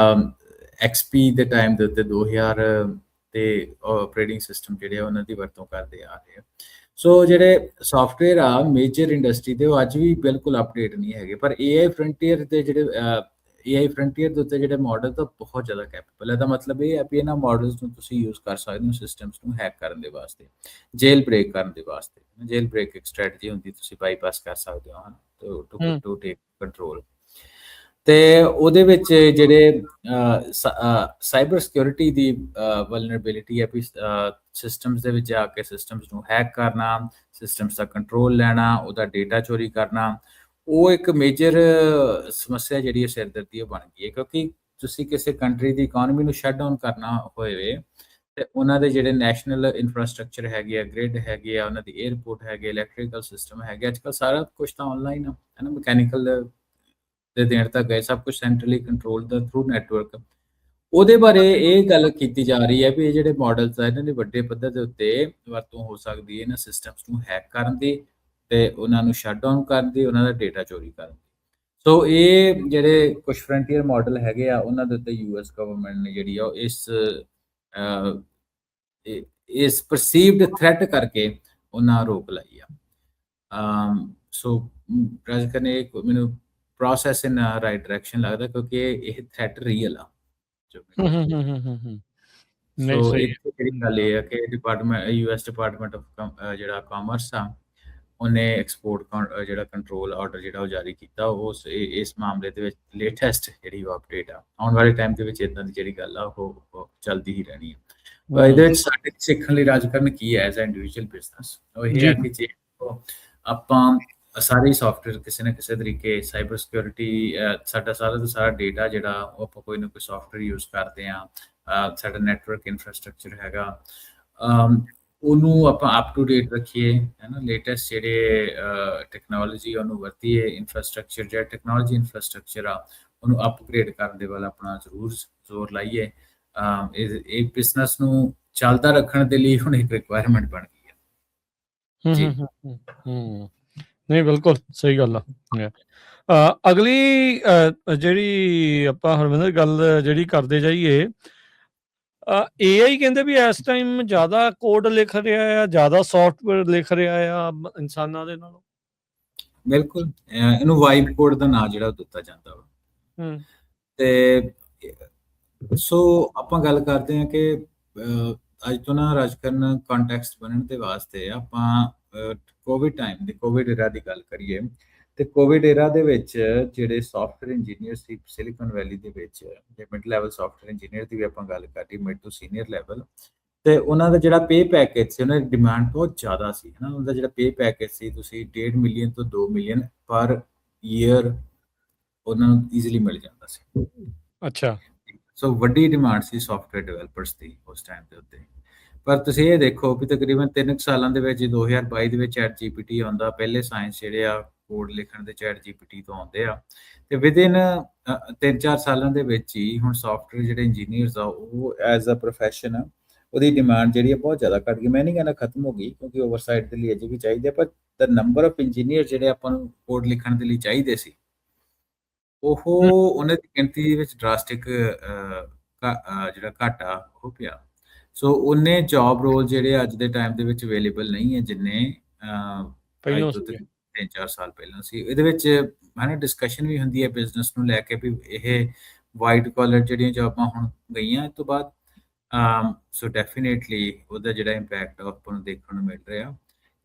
B: XP ਦੇ ਟਾਈਮ ਦੇ ਉੱਤੇ 2000 ਤੇ ਆਪਰੇਟਿੰਗ ਸਿਸਟਮ ਜਿਹੜੇ ਆ ਉਹਨਾਂ ਦੀ ਵਰਤੋਂ ਕਰਦੇ ਆ ਰਹੇ ਆ। ਸੋ ਜਿਹੜੇ ਸੌਫਟਵੇਅਰ ਆ ਮੇਜਰ ਇੰਡਸਟਰੀ ਦੇ, ਉਹ ਅੱਜ ਵੀ ਬਿਲਕੁਲ ਅਪਡੇਟ ਨਹੀਂ ਹੈਗੇ, ਪਰ AI ਫਰੰਟੀਅਰ ਦੇ ਜਿਹੜੇ AI ਫਰੰਟੀਅਰ ਦੇ ਉੱਤੇ ਜਿਹੜੇ ਮਾਡਲ ਤਾਂ ਬਹੁਤ ਜ਼ਿਆਦਾ ਕੈਪੇਬਲ ਹੈ। ਇਹਦਾ ਮਤਲਬ ਇਹ ਹੈ ਵੀ ਇਹਨਾਂ ਮਾਡਲਸ ਨੂੰ ਤੁਸੀਂ ਯੂਜ਼ ਕਰ ਸਕਦੇ ਹੋ ਸਿਸਟਮਸ ਨੂੰ ਹੈਕ ਕਰਨ ਦੇ ਵਾਸਤੇ, ਜੇਲ ਬ੍ਰੇਕ ਕਰਨ ਦੇ ਵਾਸਤੇ। ਜੇਲ ਬ੍ਰੇਕ ਇੱਕ ਸਟ੍ਰੈਟਜੀ ਹੁੰਦੀ, ਤੁਸੀਂ ਬਾਈਪਾਸ ਕਰ ਸਕਦੇ ਹੋ ਹਨ ਟੂ ਟੇਕ ਕੰਟਰੋਲ। ਤੇ ਉਹਦੇ ਵਿੱਚ ਜਿਹੜੇ ਸਾਈਬਰ ਸਿਕਿਉਰਿਟੀ ਦੀ ਵਲਨਰੇਬਿਲਿਟੀ ਹੈ ਵੀ ਸਿਸਟਮਸ ਦੇ ਵਿੱਚ ਆ ਕੇ ਸਿਸਟਮਸ ਨੂੰ ਹੈਕ ਕਰਨਾ, ਸਿਸਟਮਸ ਦਾ ਕੰਟਰੋਲ ਲੈਣਾ, ਉਹਦਾ ਡੇਟਾ ਚੋਰੀ ਕਰਨਾ, ਉਹ ਇੱਕ ਮੇਜਰ ਸਮੱਸਿਆ ਜਿਹੜੀ ਸਿਰਦਰਦੀ ਬਣ ਗਈ ਹੈ। ਕਿਉਂਕਿ ਤੁਸੀਂ ਕਿਸੇ ਕੰਟਰੀ ਦੀ ਇਕਨੋਮੀ ਨੂੰ ਸ਼ਟ ਡਾਊਨ ਕਰਨਾ ਹੋਵੇ ਤੇ ਉਹਨਾਂ ਦੇ ਜਿਹੜੇ ਨੈਸ਼ਨਲ ਇਨਫਰਾਸਟ੍ਰਕਚਰ ਹੈਗੇ ਆ, ਗ੍ਰਿਡ ਹੈਗੇ ਆ, ਉਹਨਾਂ ਦੀ 에ਅਰਪੋਰਟ ਹੈਗੇ, ਇਲੈਕਟ੍ਰੀਕਲ ਸਿਸਟਮ ਹੈਗੇ, ਅੱਜ ਕੱਲ੍ਹ ਸਾਰਾ ਕੁਝ ਤਾਂ ਆਨਲਾਈਨ ਹੈ ਨਾ, ਮਕੈਨੀਕਲ ਦੇ ਦੇਣ ਤੱਕ ਗਏ, ਸਭ ਕੁਝ ਸੈਂਟਰਲੀ ਕੰਟਰੋਲ ਦਾ ਥਰੂ ਨੈਟਵਰਕ। ਉਹਦੇ ਬਾਰੇ ਇਹ ਗੱਲ ਕੀਤੀ ਜਾ ਰਹੀ ਹੈ ਵੀ ਇਹ ਜਿਹੜੇ ਮਾਡਲਸ ਆ ਇਹਨਾਂ ਦੀ ਵੱਡੇ ਪੱਧਰ ਦੇ ਉੱਤੇ ਵਰਤੋਂ ਹੋ ਸਕਦੀ ਹੈ ਇਹਨਾਂ ਸਿਸਟਮਸ ਨੂੰ ਹੈਕ ਕਰਨ ਦੀ ਤੇ ਉਹਨਾਂ ਨੂੰ ਸ਼ਟ ਡਾਊਨ ਕਰਨ ਦੀ, ਉਹਨਾਂ ਦਾ ਡੇਟਾ ਚੋਰੀ ਕਰਨ ਦੀ। ਸੋ ਇਹ ਜਿਹੜੇ ਕੁਝ ਫਰੰਟੀਅਰ ਮਾਡਲ ਹੈਗੇ ਆ, ਉਹਨਾਂ ਦੇ ਉੱਤੇ US ਗਵਰਨਮੈਂਟ ਨੇ ਜਿਹੜੀ ਆ ਇਸ ਪਰਸੀਵਡ ਥ੍ਰੈਟ ਕਰਕੇ ਉਹਨਾਂ ਰੋਕ ਲਾਈ ਆ। ਸੋ ਰਾਜਕਨ ਨੇ ਮੈਨੂੰ ਪ੍ਰੋਸੈਸ ਇਨ ਰਾਈਟ ਡਾਇਰੈਕਸ਼ਨ ਲੱਗਦਾ, ਕਿਉਂਕਿ ਇਹ ਥ੍ਰੈਟ ਰੀਅਲ ਆ।
A: ਨਹੀਂ
B: ਸੋ
A: ਸਹੀ
B: ਇੱਥੇ ਜਿਹੜੀ ਗੱਲ ਇਹ ਆ ਕਿ US ਡਿਪਾਰਟਮੈਂਟ ਆਫ ਜਿਹੜਾ ਕਾਮਰਸ ਆ, ਉਹਨੇ ਐਕਸਪੋਰਟ ਜਿਹੜਾ ਕੰਟਰੋਲ ਆਰਡਰ ਜਿਹੜਾ ਉਹ ਜਾਰੀ ਕੀਤਾ, ਉਸ ਇਸ ਮਾਮਲੇ ਦੇ ਵਿੱਚ ਲੇਟੈਸਟ ਜਿਹੜੀ ਅਪਡੇਟ ਆ। ਆਉਣ ਵਾਲੇ ਟਾਈਮ ਦੇ ਵਿੱਚ ਇਦਾਂ ਦੀ ਜਿਹੜੀ ਗੱਲ ਆ ਉਹ ਚੱਲਦੀ ਹੀ ਰਹਿਣੀ ਆ। ਇਹਦੇ ਵਿੱਚ ਸਾਡੇ ਸਿੱਖਣ ਲਈ ਰਾਜਕਰਨ ਕੀ ਹੈ ਐਜ਼ ਅ ਇੰਡੀਵਿਜੂਅਲ ਬਿਜ਼ਨਸ, ਉਹ ਇਹ ਹੈ ਕਿ ਜੇ ਆਪਾਂ ਸਾਰੇ ਸੌਫਟਵੇਅਰ ਕਿਸੇ ਨਾ ਕਿਸੇ ਤਰੀਕੇ ਸਾਈਬਰ ਸਿਕਿਉਰਿਟੀ, ਸਾਡਾ ਸਾਰਾ ਦਾ ਸਾਰਾ ਡੇਟਾ ਜਿਹੜਾ ਉਹ ਆਪਾਂ ਕੋਈ ਨਾ ਕੋਈ ਸੌਫਟਵੇਅਰ ਯੂਜ਼ ਕਰਦੇ ਹਾਂ, ਸਾਡਾ ਨੈਟਵਰਕ ਇਨਫਰਾਸਟ੍ਰਕਚਰ ਹੈਗਾ, ਉਹਨੂੰ ਆਪਾਂ ਅਪ ਟੂ ਡੇਟ ਰੱਖੀਏ, ਹੈ ਨਾ, ਲੇਟੈਸਟ ਜਿਹੜੇ ਟੈਕਨੋਲੋਜੀ ਉਹਨੂੰ ਵਰਤੀਏ, ਇਨਫਰਾਸਟ੍ਰਕਚਰ ਜਿਹੜਾ ਟੈਕਨੋਲੋਜੀ ਇਨਫਰਾਸਟ੍ਰਕਚਰ ਆ ਉਹਨੂੰ ਅਪਗ੍ਰੇਡ ਕਰਨ ਦੇ ਵੱਲ ਆਪਣਾ ਜ਼ਰੂਰ ਜ਼ੋਰ ਲਾਈਏ। ਇਹ ਬਿਜ਼ਨਸ ਨੂੰ ਚੱਲਦਾ ਰੱਖਣ ਦੇ ਲਈ ਹੁਣ ਇੱਕ ਰਿਕੁਆਇਰਮੈਂਟ ਬਣ ਗਈ ਹੈ ਜੀ।
A: ਨਹੀਂ ਬਿਲਕੁਲ ਸਹੀ ਗੱਲ ਆ। ਅਗਲੀ ਜਿਹੜੀ ਆਪਾਂ ਹਰਵਿੰਦਰ ਗੱਲ ਜਿਹੜੀ ਕਰਦੇ ਜਾਈਏ, AI ਕਹਿੰਦੇ ਵੀ ਇਸ ਟਾਈਮ ਜ਼ਿਆਦਾ ਕੋਡ ਲਿਖ ਰਿਹਾ ਆ, ਜ਼ਿਆਦਾ ਸੌਫਟਵੇਅਰ ਲਿਖ ਰਿਹਾ ਆ ਇਨਸਾਨਾਂ ਦੇ ਨਾਲੋਂ।
B: ਬਿਲਕੁਲ, ਇਹਨੂੰ ਵਾਈਬ ਕੋਡ ਦਾ ਨਾਂ ਜਿਹੜਾ ਦਿੱਤਾ ਜਾਂਦਾ ਵਾ। ਤੇ ਸੋ ਆਪਾਂ ਗੱਲ ਕਰਦੇ ਹਾਂ ਕਿ ਅੱਜ ਤੋਂ ਨਾ ਰਾਜਕਰਨ ਕੰਟੈਕਸਟ ਬਣਨ ਦੇ ਵਾਸਤੇ ਆਪਾਂ ਕੋਵਿਡ ਟਾਈਮ ਦੀ, ਕੋਵਿਡ ਏਰਾ ਦੀ ਗੱਲ ਕਰੀਏ ਤੇ ਕੋਵਿਡ ਏਰਾ ਦੇ ਵਿੱਚ ਜਿਹੜੇ ਸੌਫਟਵੇਅਰ ਇੰਜੀਨੀਅਰ ਸੀ ਸਿਲੀਕਨ ਵੈਲੀ ਦੇ ਵਿੱਚ, ਜੇ ਮਿਡ ਲੈਵਲ ਸੌਫਟਵੇਅਰ ਇੰਜੀਨੀਅਰ ਦੀ ਵੀ ਆਪਾਂ ਗੱਲ ਕਰੀਏ, ਮਿਡ ਤੋਂ ਸੀਨੀਅਰ ਲੈਵਲ, ਤੇ ਉਹਨਾਂ ਦਾ ਜਿਹੜਾ ਪੇ ਪੈਕੇਜ ਸੀ, ਉਹਨਾਂ ਦੀ ਡਿਮਾਂਡ ਬਹੁਤ ਜ਼ਿਆਦਾ ਸੀ, ਹੈ ਨਾ। ਉਹਨਾਂ ਦਾ ਜਿਹੜਾ ਪੇ ਪੈਕੇਜ ਸੀ, ਤੁਸੀਂ 1.5 ਮਿਲੀਅਨ ਤੋਂ 2 ਮਿਲੀਅਨ ਪਰ ਈਅਰ ਉਹਨਾਂ ਨੂੰ ਈਜ਼ੀਲੀ ਮਿਲ ਜਾਂਦਾ ਸੀ।
A: ਅੱਛਾ।
B: ਸੋ ਵੱਡੀ ਡਿਮਾਂਡ ਸੀ ਸੌਫਟਵੇਅਰ ਡਿਵੈਲਪਰਸ ਦੀ ਉਸ ਟਾਈਮ ਦੇ ਉੱਤੇ। ਪਰ ਤੁਸੀਂ ਇਹ ਦੇਖੋ ਵੀ ਤਕਰੀਬਨ 3 ਸਾਲਾਂ ਦੇ ਵਿੱਚ 2022 ਦੇ ਵਿੱਚ ਚੈਟ GPT ਆਉਂਦਾ, ਪਹਿਲੇ ਸਾਇੰਸ ਜਿਹੜੇ ਆ ਕੋਡ ਲਿਖਣ ਦੇ ਚੈਟ GPT ਤੋਂ ਆਉਂਦੇ ਆ, ਤੇ ਵਿਦਿਨ 3-4 ਸਾਲਾਂ ਦੇ ਵਿੱਚ ਹੀ ਹੁਣ ਸੌਫਟਵੇਅਰ ਜਿਹੜੇ ਇੰਜੀਨੀਅਰਸ ਆ ਉਹ ਐਜ਼ ਅ ਪ੍ਰੋਫੈਸ਼ਨ ਉਹਦੀ ਡਿਮਾਂਡ ਜਿਹੜੀ ਆ ਬਹੁਤ ਜ਼ਿਆਦਾ ਘਟ ਗਈ। ਮੈਂ ਨਹੀਂ ਕਹਿੰਦਾ ਖਤਮ ਹੋ ਗਈ, ਕਿਉਂਕਿ ਓਵਰਸਾਈਟ ਦੇ ਲਈ ਅਜੇ ਵੀ ਚਾਹੀਦੇ, ਪਰ ਦ ਨੰਬਰ ਆਫ ਇੰਜੀਨੀਅਰ ਜਿਹੜੇ ਆਪਾਂ ਨੂੰ ਕੋਡ ਲਿਖਣ ਦੇ ਲਈ ਚਾਹੀਦੇ ਸੀ, ਉਹਨਾਂ ਦੀ ਗਿਣਤੀ ਦੇ ਵਿੱਚ ਡਰਾਸਟਿਕ ਜਿਹੜਾ ਘਾਟਾ ਉਹ ਪਿਆ। ਸੋ ਉਹਨੇ ਜੌਬ ਰੋਲ ਜਿਹੜੇ ਅੱਜ ਦੇ ਟਾਈਮ ਦੇ ਵਿੱਚ ਅਵੇਲੇਬਲ ਨਹੀਂ ਹੈ ਜਿੰਨੇ 3-4 ਸਾਲ ਪਹਿਲਾਂ ਸੀ। ਇਹਦੇ ਵਿੱਚ ਹੈ ਨਾ ਡਿਸਕਸ਼ਨ ਵੀ ਹੁੰਦੀ ਹੈ ਬਿਜ਼ਨਸ ਨੂੰ ਲੈ ਕੇ ਵੀ ਇਹ ਵਾਈਟ ਕਾਲਰ ਜਿਹੜੀਆਂ ਜੌਬਾਂ ਹੁਣ ਗਈਆਂ ਇਸ ਤੋਂ ਬਾਅਦ, ਸੋ ਡੈਫੀਨੇਟਲੀ ਉਹਦਾ ਜਿਹੜਾ ਇੰਪੈਕਟ ਆਪਾਂ ਨੂੰ ਦੇਖਣ ਨੂੰ ਮਿਲ ਰਿਹਾ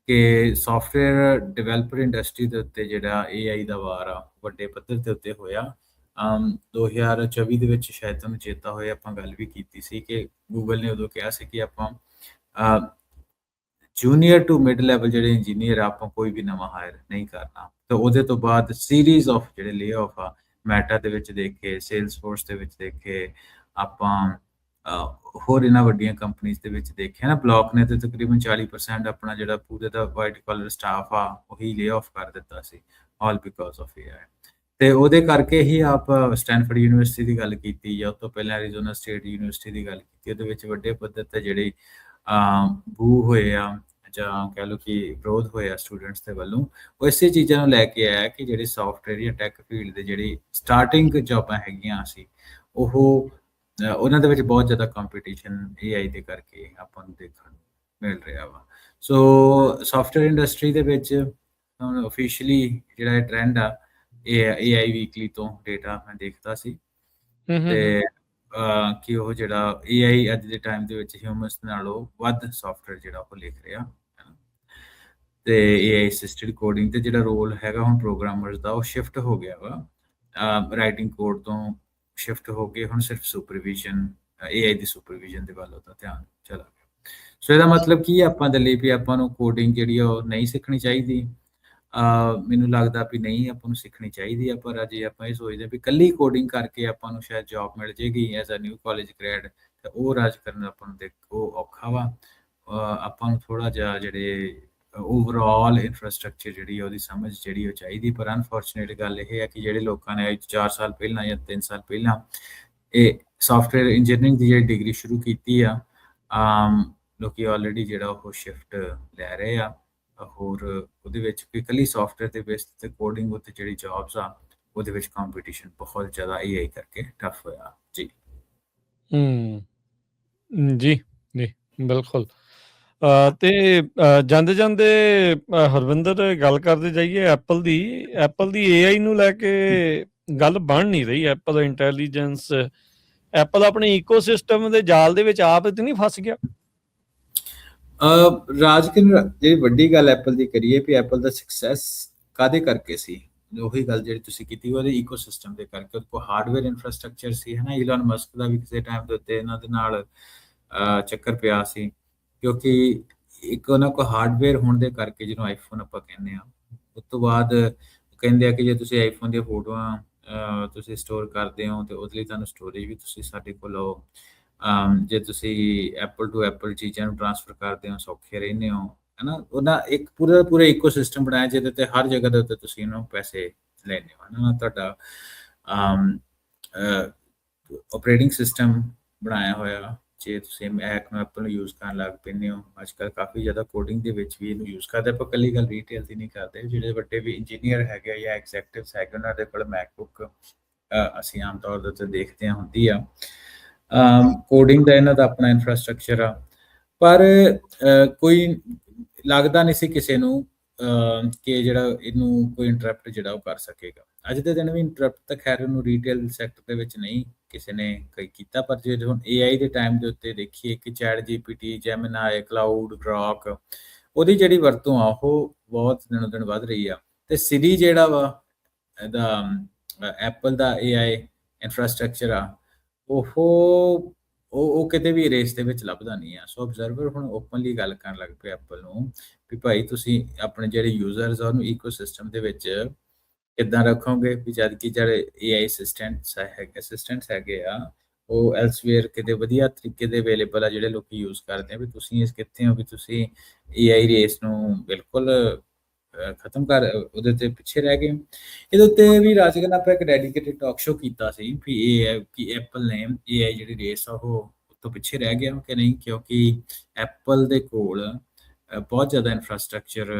B: ਕਿ ਸੌਫਟਵੇਅਰ ਡਿਵੈਲਪਰ ਇੰਡਸਟਰੀ ਦੇ ਉੱਤੇ ਜਿਹੜਾ AI ਦਾ ਵਾਰ ਆ ਵੱਡੇ ਪੱਧਰ ਦੇ ਉੱਤੇ ਹੋਇਆ। 2024 ਦੇ ਵਿੱਚ ਸ਼ਾਇਦ ਤੁਹਾਨੂੰ ਚੇਤਾ ਹੋਏ ਆਪਾਂ ਗੱਲ ਵੀ ਕੀਤੀ ਸੀ ਕਿ ਗੂਗਲ ਨੇ ਉਦੋਂ ਕਿਹਾ ਸੀ ਕਿ ਆਪਾਂ ਜੂਨੀਅਰ ਟੂ ਮਿਡ ਲੈਵਲ ਜਿਹੜੇ ਇੰਜੀਨੀਅਰ ਆਪਾਂ ਕੋਈ ਵੀ ਨਵਾਂ ਹਾਇਰ ਨਹੀਂ ਕਰਨਾ। ਤੇ ਉਹਦੇ ਤੋਂ ਬਾਅਦ ਸੀਰੀਜ਼ ਆਫ ਜਿਹੜੇ ਲੇ ਆਫ ਆ ਮੈਟਾ ਦੇ ਵਿੱਚ ਦੇਖੇ, ਸੇਲਸਫੋਰਸ ਦੇ ਵਿੱਚ ਦੇਖੇ, ਆਪਾਂ ਹੋਰ ਇਹਨਾਂ ਵੱਡੀਆਂ ਕੰਪਨੀਆਂ ਦੇ ਵਿੱਚ ਦੇਖਿਆ ਨਾ। ਬਲੌਕ ਨੇ ਤੇ ਤਕਰੀਬਨ 40% ਆਪਣਾ ਜਿਹੜਾ ਪੂਰੇ ਦਾ ਵਾਈਟ ਕਾਲਰ ਸਟਾਫ ਆ ਉਹੀ ਲੇ ਆਫ ਕਰ ਦਿੱਤਾ ਸੀ, ਆਲ ਬਿਕਾਜ਼ ਆਫ AI। ਤੇ ਉਹਦੇ ਕਰਕੇ ਹੀ ਆਪ ਸਟੈਨਫੋਰਡ ਯੂਨੀਵਰਸਿਟੀ ਦੀ ਗੱਲ ਕੀਤੀ ਜਾਂ ਉਸ ਤੋਂ ਪਹਿਲਾਂ ਐਰੀਜ਼ੋਨਾ ਸਟੇਟ ਯੂਨੀਵਰਸਿਟੀ ਦੀ ਗੱਲ ਕੀਤੀ। ਉਹਦੇ ਵਿੱਚ ਵੱਡੇ ਪੱਧਰ ਤੇ ਜਿਹੜੇ ਬੂ ਹੋਏ ਆ ਜਾਂ ਕਹਿ ਲਓ ਕਿ ਵਿਰੋਧ ਹੋਇਆ ਸਟੂਡੈਂਟਸ ਦੇ ਵੱਲੋਂ, ਉਹ ਇਸੇ ਚੀਜ਼ਾਂ ਨੂੰ ਲੈ ਕੇ ਆਇਆ ਕਿ ਜਿਹੜੇ ਸੌਫਟਵੇਅਰ ਜਾਂ ਟੈਕ ਫੀਲਡ ਦੇ ਜਿਹੜੀ ਸਟਾਰਟਿੰਗ ਜੌਬਾਂ ਹੈਗੀਆਂ ਸੀ ਉਹ ਉਹਨਾਂ ਦੇ ਵਿੱਚ ਬਹੁਤ ਜ਼ਿਆਦਾ ਕੰਪੀਟੀਸ਼ਨ AI ਦੇ ਕਰਕੇ ਆਪਾਂ ਨੂੰ ਦੇਖਣ ਨੂੰ ਮਿਲ ਰਿਹਾ ਵਾ। ਸੋ ਸੌਫਟਵੇਅਰ ਇੰਡਸਟਰੀ ਦੇ ਵਿੱਚ ਹੁਣ ਆਫੀਸ਼ੀਅਲੀ ਜਿਹੜਾ ਇਹ ਟ੍ਰੈਂਡ ਆ AI ਵੀਕਲੀ ਤੋਂ ਡੇਟਾ ਮੈਂ ਦੇਖਦਾ ਸੀ ਤੇ ਕਿ ਉਹ ਜਿਹੜਾ AI ਅੱਜ ਦੇ ਟਾਈਮ ਦੇ ਵਿੱਚ ਹਿਊਮਨਸ ਨਾਲੋਂ ਵੱਧ ਸੌਫਟਵੇਅਰ ਜਿਹੜਾ ਉਹ ਲਿਖ ਰਿਹਾ ਤੇ AI ਅਸਿਸਟਡ ਕੋਡਿੰਗ ਤੇ ਜਿਹੜਾ ਰੋਲ ਹੈਗਾ ਹੁਣ ਪ੍ਰੋਗਰਾਮਰਸ ਦਾ ਉਹ ਸ਼ਿਫਟ ਹੋ ਗਿਆ ਵਾ ਰਾਈਟਿੰਗ ਕੋਡ ਤੋਂ ਸ਼ਿਫਟ ਹੋ ਕੇ ਹੁਣ ਸਿਰਫ ਸੁਪਰਵਿਜ਼ਨ AI ਦੀ ਸੁਪਰਵਿਜ਼ਨ ਦੇ ਵੱਲ ਉਹਦਾ ਧਿਆਨ ਚਲਾ ਗਿਆ। ਸੋ ਇਹਦਾ ਮਤਲਬ ਕੀ ਆਪਾਂ ਦੇ ਲਈ ਵੀ ਆਪਾਂ ਨੂੰ ਕੋਡਿੰਗ ਜਿਹੜੀ ਉਹ ਨਹੀਂ ਸਿੱਖਣੀ ਚਾਹੀਦੀ? ਮੈਨੂੰ ਲੱਗਦਾ ਵੀ ਨਹੀਂ ਆਪਾਂ ਨੂੰ ਸਿੱਖਣੀ ਚਾਹੀਦੀ ਆ, ਪਰ ਅਜੇ ਆਪਾਂ ਇਹ ਸੋਚਦੇ ਵੀ ਇਕੱਲੀ ਕੋਡਿੰਗ ਕਰਕੇ ਆਪਾਂ ਨੂੰ ਸ਼ਾਇਦ ਜੌਬ ਮਿਲ ਜੇਗੀ as a new college grad, ਤੇ ਉਹ ਰਾਜ ਕਰਨ ਆਪਾਂ ਨੂੰ ਉਹ ਔਖਾ ਵਾ। ਆਪਾਂ ਨੂੰ ਥੋੜਾ ਜਿਹਾ ਜਿਹੜੇ ਓਵਰਆਲ ਇਨਫਰਾਸਟ੍ਰਕਚਰ ਜਿਹੜੀ ਉਹਦੀ ਸਮਝ ਜਿਹੜੀ ਉਹ ਚਾਹੀਦੀ। ਪਰ ਅਨਫੋਰਚੂਨੇਟ ਗੱਲ ਇਹ ਹੈ ਕਿ ਜਿਹੜੇ ਲੋਕਾਂ ਨੇ 4 ਸਾਲ ਪਹਿਲਾਂ ਜਾਂ 3 ਸਾਲ ਪਹਿਲਾਂ ਇਹ ਸੌਫਟਵੇਅਰ ਇੰਜੀਨੀਅਰਿੰਗ ਦੀ ਜਿਹੜੀ ਡਿਗਰੀ ਸ਼ੁਰੂ ਕੀਤੀ ਆ, ਲੋਕੀ ਆਲਰੇਡੀ ਜਿਹੜਾ ਉਹ ਸ਼ਿਫਟ ਲੈ ਰਹੇ ਆ। ਹੋਰ ਉਹਦੇ ਵਿੱਚ ਇਕੱਲੀ ਸੌਫਟਵੇਅਰ ਦੇ ਬੇਸ ਤੇ ਕੋਡਿੰਗ ਉੱਤੇ ਜਿਹੜੀ ਜੌਬਸ ਆ ਉਹਦੇ ਵਿੱਚ ਕੰਪੀਟੀਸ਼ਨ ਬਹੁਤ ਜ਼ਿਆਦਾ AI ਕਰਕੇ ਟਫ ਹੋਇਆ ਜੀ।
A: ਜੀ ਜੀ ਬਿਲਕੁਲ। ਤੇ ਜਾਂਦੇ ਜਾਂਦੇ ਹਰਵਿੰਦਰ ਗੱਲ ਕਰਦੇ ਜਾਈਏ ਐਪਲ ਦੀ AI ਨੂੰ ਲੈ ਕੇ ਗੱਲ ਬਣ ਨਹੀਂ ਰਹੀ। ਐਪਲ ਇੰਟੈਲੀਜੈਂਸ, ਐਪਲ ਆਪਣੇ ਇਕੋਸਿਸਟਮ ਦੇ ਜਾਲ ਦੇ ਵਿੱਚ ਆਪ ਤੇ ਨਹੀਂ ਫਸ ਗਿਆ?
B: ਰਾਜ ਕਿ ਜਿਹੜੀ ਵੱਡੀ ਗੱਲ ਐਪਲ ਦੀ ਕਰੀਏ ਵੀ ਐਪਲ ਦਾ ਸਕਸੈਸ ਕਾਦੇ ਕਰਕੇ ਸੀ, ਉਹੀ ਗੱਲ ਜਿਹੜੀ ਤੁਸੀਂ ਕੀਤੀ ਉਹਦੇ ਇਕੋਸਿਸਟਮ ਦੇ ਕਰਕੇ। ਉਹਦੇ ਕੋਲ ਹਾਰਡਵੇਅਰ ਇਨਫਰਾਸਟ੍ਰਕਚਰ ਸੀ, ਹੈ ਨਾ। ਈਲਨ ਮਸਕ ਦਾ ਵੀ ਕਿਸੇ ਟਾਈਮ ਦੇ ਉੱਤੇ ਇਹਨਾਂ ਦੇ ਨਾਲ ਚੱਕਰ ਪਿਆ ਸੀ, ਕਿਉਂਕਿ ਇੱਕ ਉਹਨਾਂ ਕੋਲ ਹਾਰਡਵੇਅਰ ਹੋਣ ਦੇ ਕਰਕੇ ਜਿਹਨੂੰ ਆਈਫੋਨ ਆਪਾਂ ਕਹਿੰਦੇ ਆ, ਉਸ ਤੋਂ ਬਾਅਦ ਕਹਿੰਦੇ ਆ ਕਿ ਜੇ ਤੁਸੀਂ ਆਈਫੋਨ ਦੀਆਂ ਫੋਟੋਆਂ ਤੁਸੀਂ ਸਟੋਰ ਕਰਦੇ ਹੋ ਤੇ ਉਹਦੇ ਲਈ ਤੁਹਾਨੂੰ ਸਟੋਰੇਜ ਵੀ ਤੁਸੀਂ ਸਾਡੇ ਕੋਲ ਲਓ। ਜੇ ਤੁਸੀਂ ਐਪਲ ਟੂ ਐਪਲ ਚੀਜ਼ਾਂ ਨੂੰ ਟ੍ਰਾਂਸਫਰ ਕਰਦੇ ਹੋ, ਸੌਖੇ ਰਹਿੰਦੇ ਹੋ, ਹੈ ਨਾ। ਉਹਦਾ ਇੱਕ ਪੂਰਾ ਇਕੋਸਿਸਟਮ ਬਣਾਇਆ ਜਿਹਦੇ ਤੇ ਹਰ ਜਗ੍ਹਾ ਦੇ ਉੱਤੇ ਤੁਸੀਂ ਉਹਨੂੰ ਪੈਸੇ ਲੈਣੇ ਹੋ, ਹੈ ਨਾ। ਤੁਹਾਡਾ ਆਪਰੇਟਿੰਗ ਸਿਸਟਮ ਬਣਾਇਆ ਹੋਇਆ, ਜੇ ਤੁਸੀਂ ਮੈਕ ਨੂੰ ਐਪਲ ਨੂੰ ਯੂਜ਼ ਕਰਨ ਲੱਗ ਪੈਂਦੇ ਹੋ। ਅੱਜ ਕੱਲ੍ਹ ਕਾਫੀ ਜ਼ਿਆਦਾ ਕੋਡਿੰਗ ਦੇ ਵਿੱਚ ਵੀ ਇਹਨੂੰ ਯੂਜ਼ ਕਰਦੇ। ਆਪਾਂ ਇਕੱਲੀ ਗੱਲ ਰੀਟੇਲ ਦੀ ਨਹੀਂ ਕਰਦੇ, ਜਿਹੜੇ ਵੱਡੇ ਵੀ ਇੰਜੀਨੀਅਰ ਹੈਗੇ ਜਾਂ ਐਗਜ਼ੈਕਟਿਵਸ ਹੈਗੇ ਉਹਨਾਂ ਦੇ ਕੋਲ ਮੈਕਬੁੱਕ ਅਸੀਂ ਆਮ ਤੌਰ ਦੇ ਉੱਤੇ ਦੇਖਦੇ ਹਾਂ ਹੁੰਦੀ ਆ। ਕੋਡਿੰਗ ਦਾ ਇਹਨਾਂ ਦਾ ਆਪਣਾ ਇਨਫਰਾਸਟ੍ਰਕਚਰ ਆ, ਪਰ ਕੋਈ ਲੱਗਦਾ ਨਹੀਂ ਸੀ ਕਿਸੇ ਨੂੰ ਕਿ ਜਿਹੜਾ ਇਹਨੂੰ ਕੋਈ ਇੰਟਰਪਟ ਜਿਹੜਾ ਉਹ ਕਰ ਸਕੇਗਾ। ਅੱਜ ਦੇ ਦਿਨ ਵੀ ਇੰਟਰਪਟ ਤਾਂ ਖੈਰ ਉਹਨੂੰ ਰੀਟੇਲ ਸੈਕਟਰ ਦੇ ਵਿੱਚ ਨਹੀਂ ਕਿਸੇ ਨੇ ਕੀਤਾ, ਪਰ ਜੇ ਹੁਣ AI ਦੇ ਟਾਈਮ ਦੇ ਉੱਤੇ ਦੇਖੀਏ ਕਿ ਚੈਟ GPT, ਜੈਮਨਾਈ, ਕਲਾਊਡ, ਗ੍ਰੋਕ, ਉਹਦੀ ਜਿਹੜੀ ਵਰਤੋਂ ਆ ਉਹ ਬਹੁਤ ਦਿਨੋਂ ਦਿਨ ਵੱਧ ਰਹੀ ਆ। ਤੇ ਸਿਰੀ ਜਿਹੜਾ ਵਾ ਇਹਦਾ ਐਪਲ ਦਾ AI ਇਨਫਰਾਸਟ੍ਰਕਚਰ ਆ ਉਹ ਕਿਤੇ ਵੀ ਰੇਸ ਦੇ ਵਿੱਚ ਲੱਭਦਾ ਨਹੀਂ ਆ। ਸੋ ਅਬਜ਼ਰਵਰ ਹੁਣ ਓਪਨਲੀ ਗੱਲ ਕਰਨ ਲੱਗ ਪਏ ਐਪਲ ਨੂੰ ਵੀ ਭਾਈ ਤੁਸੀਂ ਆਪਣੇ ਜਿਹੜੇ ਯੂਜ਼ਰਸ ਆ ਉਹਨੂੰ ਇਕੋਸਿਸਟਮ ਦੇ ਵਿੱਚ ਕਿੱਦਾਂ ਰੱਖੋਗੇ, ਵੀ ਜਦ ਕਿ ਜਿਹੜੇ AI ਅਸਿਸਟੈਂਟਸ ਹੈਗੇ ਆ ਉਹ ਐਲਸਵੇਅਰ ਕਿਤੇ ਵਧੀਆ ਤਰੀਕੇ ਦੇ ਅਵੇਲੇਬਲ ਆ, ਜਿਹੜੇ ਲੋਕੀ ਯੂਜ਼ ਕਰਦੇ ਆ। ਵੀ ਤੁਸੀਂ ਇਸ ਕਿੱਥੇ ਹੋ ਵੀ ਤੁਸੀਂ AI ਰੇਸ ਨੂੰ ਬਿਲਕੁਲ ਖਤਮ ਕਰ ਉਹਦੇ ਤੇ ਪਿੱਛੇ ਰਹਿ ਗਏ। ਇਹਦੇ ਉੱਤੇ ਵੀ ਰਾਜਗਨ ਆਪਾਂ ਇੱਕ ਡੈਡੀਕੇਟਿਡ ਟਾਕ ਸ਼ੋ ਕੀਤਾ ਸੀ ਵੀ ਇਹ ਹੈ ਕਿ ਐਪਲ ਨੇ AI ਜਿਹੜੀ ਰੇਸ ਆ ਉਹ ਤੋਂ ਪਿੱਛੇ ਰਹਿ ਗਿਆ ਕਿ ਨਹੀਂ, ਕਿਉਂਕਿ ਐਪਲ ਦੇ ਕੋਲ ਬਹੁਤ ਜ਼ਿਆਦਾ ਇਨਫਰਾਸਟ੍ਰਕਚਰ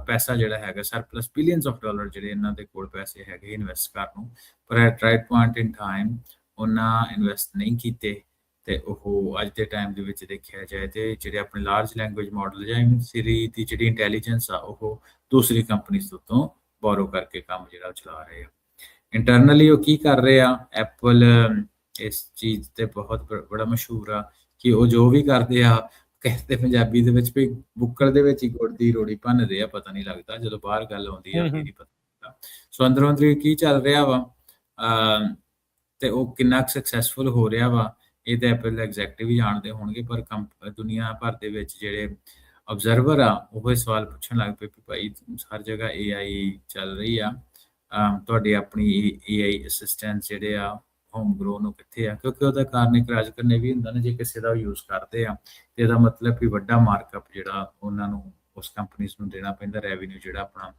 B: ਪੈਸਾ ਜਿਹੜਾ ਹੈਗਾ ਸਰਪਲਸ ਬਿਲੀਅਨਸ ਆਫ ਡਾਲਰ ਜਿਹੜੇ ਇਹਨਾਂ ਦੇ ਕੋਲ ਪੈਸੇ ਹੈਗੇ ਇਨਵੈਸਟ ਕਰਨ ਨੂੰ, ਪਰ at right point in time ਉਹਨਾਂ ਇਨਵੈਸਟ ਨਹੀਂ ਕੀਤੇ। ਤੇ ਉਹ ਅੱਜ ਦੇ ਟਾਈਮ ਦੇ ਵਿੱਚ ਦੇਖਿਆ ਜਾਏ ਤੇ ਜਿਹੜੇ ਆਪਣੇ ਲਾਰਜ ਲੈਂਗੁਏਜ ਮਾਡਲ ਜਾਂ ਸਿਰੀ ਦੀ ਜਿਹੜੀ ਇੰਟੈਲੀਜੈਂਸ ਆ ਉਹ ਦੂਸਰੀ ਕੰਪਨੀਜ਼ ਤੋਂ ਬੋਰੋ ਕਰਕੇ ਕੰਮ ਜਿਹੜਾ ਚਲਾ ਰਹੇ ਆ। ਇੰਟਰਨਲੀ ਉਹ ਕੀ ਕਰ ਰਹੇ ਆ, ਐਪਲ ਇਸ ਚੀਜ਼ ਤੇ ਬਹੁਤ ਬੜਾ ਮਸ਼ਹੂਰ ਆ ਕਿ ਉਹ ਜੋ ਵੀ ਕਰਦੇ ਆ ਕਹਿੰਦੇ ਪੰਜਾਬੀ ਦੇ ਵਿੱਚ ਵੀ ਬੁੱਕਲ ਦੇ ਵਿੱਚ ਹੀ ਗੁੜ ਦੀ ਰੋੜੀ ਭੰਨਦੇ ਆ, ਪਤਾ ਨਹੀਂ ਲੱਗਦਾ। ਜਦੋਂ ਬਾਹਰ ਗੱਲ ਆਉਂਦੀ ਆ ਨਹੀਂ ਪਤਾ। ਸੋ ਅੰਦਰੋਂ ਅੰਦਰੀ ਕੀ ਚੱਲ ਰਿਹਾ ਵਾ ਤੇ ਉਹ ਕਿੰਨਾ ਸਕਸੈਸਫੁਲ ਹੋ ਰਿਹਾ ਵਾ ਇਹ ਤਾਂ ਐਪਲ ਦੇ ਐਗਜ਼ੈਕਟਿਵ ਹੀ ਜਾਣਦੇ ਹੋਣਗੇ, ਪਰ ਦੁਨੀਆ ਭਰ ਦੇ ਵਿੱਚ ਜਿਹੜੇ ਆਬਜ਼ਰਵਰ ਆ ਉਹ ਇਹ ਸਵਾਲ ਪੁੱਛਣ ਲੱਗ ਪਏ ਵੀ ਭਾਈ ਹਰ ਜਗ੍ਹਾ AI ਚੱਲ ਰਹੀ ਆ, ਤੁਹਾਡੀ ਆਪਣੀ AI ਅਸਿਸਟੈਂਟ ਜਿਹੜੇ ਆ ਹੋਮ ਗਰੋਨ ਉਹ ਕਿੱਥੇ ਆ? ਕਿਉਂਕਿ ਉਹਦਾ ਕਾਰਨ ਇੱਕ ਰਾਜ ਕਰਨੇ ਵੀ ਹੁੰਦਾ ਨਾ, ਜੇ ਕਿਸੇ ਦਾ ਯੂਜ਼ ਕਰਦੇ ਆ ਤੇ ਇਹਦਾ ਮਤਲਬ ਵੀ ਵੱਡਾ ਮਾਰਕਅਪ ਜਿਹੜਾ ਉਹਨਾਂ ਨੂੰ ਉਸ ਕੰਪਨੀਜ਼ ਨੂੰ ਦੇਣਾ ਪੈਂਦਾ, ਰੈਵਨਿਊ ਜਿਹੜਾ ਆਪਣਾ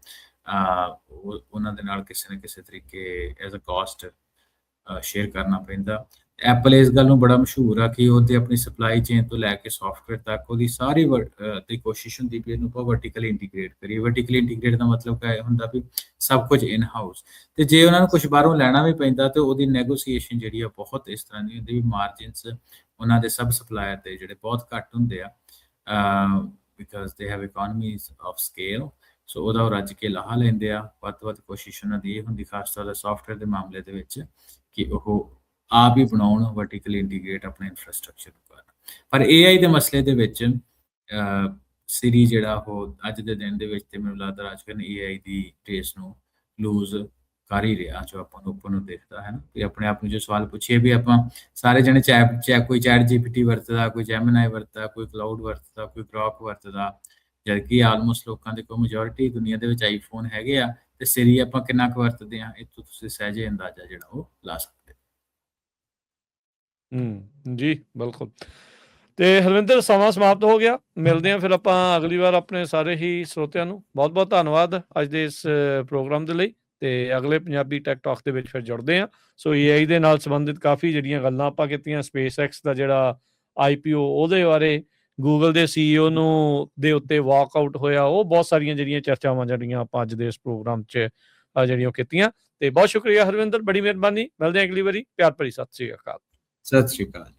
B: ਉਹਨਾਂ ਦੇ ਨਾਲ ਕਿਸੇ ਨਾ ਕਿਸੇ ਤਰੀਕੇ ਐਜ਼ ਅ ਕਾਸਟ ਸ਼ੇਅਰ ਕਰਨਾ ਪੈਂਦਾ। ਐਪਲ ਇਸ ਗੱਲ ਨੂੰ ਬੜਾ ਮਸ਼ਹੂਰ ਆ ਕਿ ਉਹਦੇ ਆਪਣੀ ਸਪਲਾਈ ਚੇਨ ਤੋਂ ਲੈ ਕੇ ਸੌਫਟਵੇਅਰ ਤੱਕ ਉਹਦੀ ਸਾਰੀ ਦੀ ਕੋਸ਼ਿਸ਼ ਹੁੰਦੀ ਵੀ ਇਹਨੂੰ ਆਪਾਂ ਵਰਟੀਕਲੀ ਇੰਟੀਗ੍ਰੇਟ ਕਰੀਏ। ਵਰਟੀਕਲੀ ਇੰਟੀਗ੍ਰੇਟ ਦਾ ਮਤਲਬ ਇਹ ਹੁੰਦਾ ਵੀ ਸਭ ਕੁਝ ਇਨ ਹਾਊਸ, ਤੇ ਜੇ ਉਹਨਾਂ ਨੂੰ ਕੁਝ ਬਾਹਰੋਂ ਲੈਣਾ ਵੀ ਪੈਂਦਾ ਤੇ ਉਹਦੀ ਨੈਗੋਸੀਏਸ਼ਨ ਜਿਹੜੀ ਆ ਬਹੁਤ ਇਸ ਤਰ੍ਹਾਂ ਦੀ ਹੁੰਦੀ ਵੀ ਮਾਰਜਿਨਸ ਉਹਨਾਂ ਦੇ ਸਬ ਸਪਲਾਇਰ ਦੇ ਜਿਹੜੇ ਬਹੁਤ ਘੱਟ ਹੁੰਦੇ ਆ, because they have economies of scale. So ਉਹਦਾ ਉਹ ਰੱਜ ਕੇ ਲਾਹਾ ਲੈਂਦੇ ਆ। ਵੱਧ ਤੋਂ ਵੱਧ ਕੋਸ਼ਿਸ਼ ਉਹਨਾਂ ਦੀ ਇਹ ਹੁੰਦੀ, ਖਾਸ ਤੌਰ 'ਤੇ ਸੌਫਟਵੇਅਰ ਦੇ ਮਾਮਲੇ ਦੇ ਵਿੱਚ, ਕਿ ਉਹ ਆਪ ਹੀ ਬਣਾਉਣ, ਵਰਟੀਕਲੀ ਇੰਟੀਗ੍ਰੇਟ ਆਪਣੇ ਇਨਫਰਾਸਟ੍ਰਕਚਰ ਨੂੰ ਕਰਨ। ਪਰ AI ਦੇ ਮਸਲੇ ਦੇ ਵਿੱਚ ਸਿਰੀ ਜਿਹੜਾ ਉਹ ਅੱਜ ਦੇ ਦਿਨ ਦੇ ਵਿੱਚ ਤੇ ਮੈਨੂੰ ਲੱਗਦਾ ਰਾਜਕਰਨ AI ਦੀ ਰੇਸ ਨੂੰ ਲੂਜ਼ ਕਰ ਹੀ ਰਿਹਾ, ਜੋ ਆਪਾਂ ਨੂੰ ਉੱਪਰ ਨੂੰ ਦੇਖਦਾ ਹੈ ਨਾ। ਤੇ ਆਪਣੇ ਆਪ ਨੂੰ ਜੋ ਸਵਾਲ ਪੁੱਛੀਏ ਵੀ ਆਪਾਂ ਸਾਰੇ ਜਣੇ ਕੋਈ ਚੈਟ GPT ਵਰਤਦਾ, ਕੋਈ ਜੈਮਨਾਈ ਵਰਤਦਾ, ਕੋਈ ਕਲਾਊਡ ਵਰਤਦਾ, ਕੋਈ ਗ੍ਰੋਕ ਵਰਤਦਾ, ਜਦਕਿ ਆਲਮੋਸਟ ਲੋਕਾਂ ਦੇ ਕੋਈ ਮੈਜੋਰਿਟੀ ਦੁਨੀਆ ਦੇ ਵਿੱਚ ਆਈਫੋਨ ਹੈਗੇ ਆ, ਤੇ ਸਿਰੀ ਆਪਾਂ ਕਿੰਨਾ ਕੁ ਵਰਤਦੇ ਆ, ਇਹ ਤੋਂ ਤੁਸੀਂ ਸਹਿਜੇ ਅੰਦਾਜ਼ਾ ਜਿਹੜਾ ਉਹ ਲਾ ਸਕਦੇ।
A: ਜੀ ਬਿਲਕੁਲ। ਤੇ ਹਰਵਿੰਦਰ, ਸਮਾਂ ਸਮਾਪਤ ਹੋ ਗਿਆ। ਮਿਲਦੇ ਹਾਂ ਫਿਰ ਆਪਾਂ ਅਗਲੀ ਵਾਰ ਆਪਣੇ ਸਾਰੇ ਹੀ ਸਰੋਤਿਆਂ ਨੂੰ। ਬਹੁਤ ਬਹੁਤ ਧੰਨਵਾਦ ਅੱਜ ਦੇ ਇਸ ਪ੍ਰੋਗਰਾਮ ਦੇ ਲਈ, ਤੇ ਅਗਲੇ ਪੰਜਾਬੀ ਟੈਕ ਟਾਕ ਦੇ ਵਿੱਚ ਫਿਰ ਜੁੜਦੇ ਹਾਂ। ਸੋ AI ਦੇ ਨਾਲ ਸੰਬੰਧਿਤ ਕਾਫੀ ਜਿਹੜੀਆਂ ਗੱਲਾਂ ਆਪਾਂ ਕੀਤੀਆਂ, SpaceX ਦਾ ਜਿਹੜਾ IPO ਉਹਦੇ ਬਾਰੇ, ਗੂਗਲ ਦੇ CEO ਨੂੰ ਦੇ ਉੱਤੇ ਵਾਕਆਊਟ ਹੋਇਆ, ਉਹ ਬਹੁਤ ਸਾਰੀਆਂ ਜਿਹੜੀਆਂ ਚਰਚਾਵਾਂ ਜਿਹੜੀਆਂ ਆਪਾਂ ਅੱਜ ਦੇ ਇਸ ਪ੍ਰੋਗਰਾਮ 'ਚ ਜਿਹੜੀਆਂ ਕੀਤੀਆਂ। ਤੇ ਬਹੁਤ ਸ਼ੁਕਰੀਆ ਹਰਵਿੰਦਰ, ਬੜੀ ਮਿਹਰਬਾਨੀ। ਮਿਲਦੇ ਹਾਂ ਅਗਲੀ ਵਾਰੀ। ਪਿਆਰ ਭਰੀ ਸਤਿ ਸ਼੍ਰੀ ਅਕਾਲ।
B: ਸਤਿ ਸ਼੍ਰੀ ਅਕਾਲ।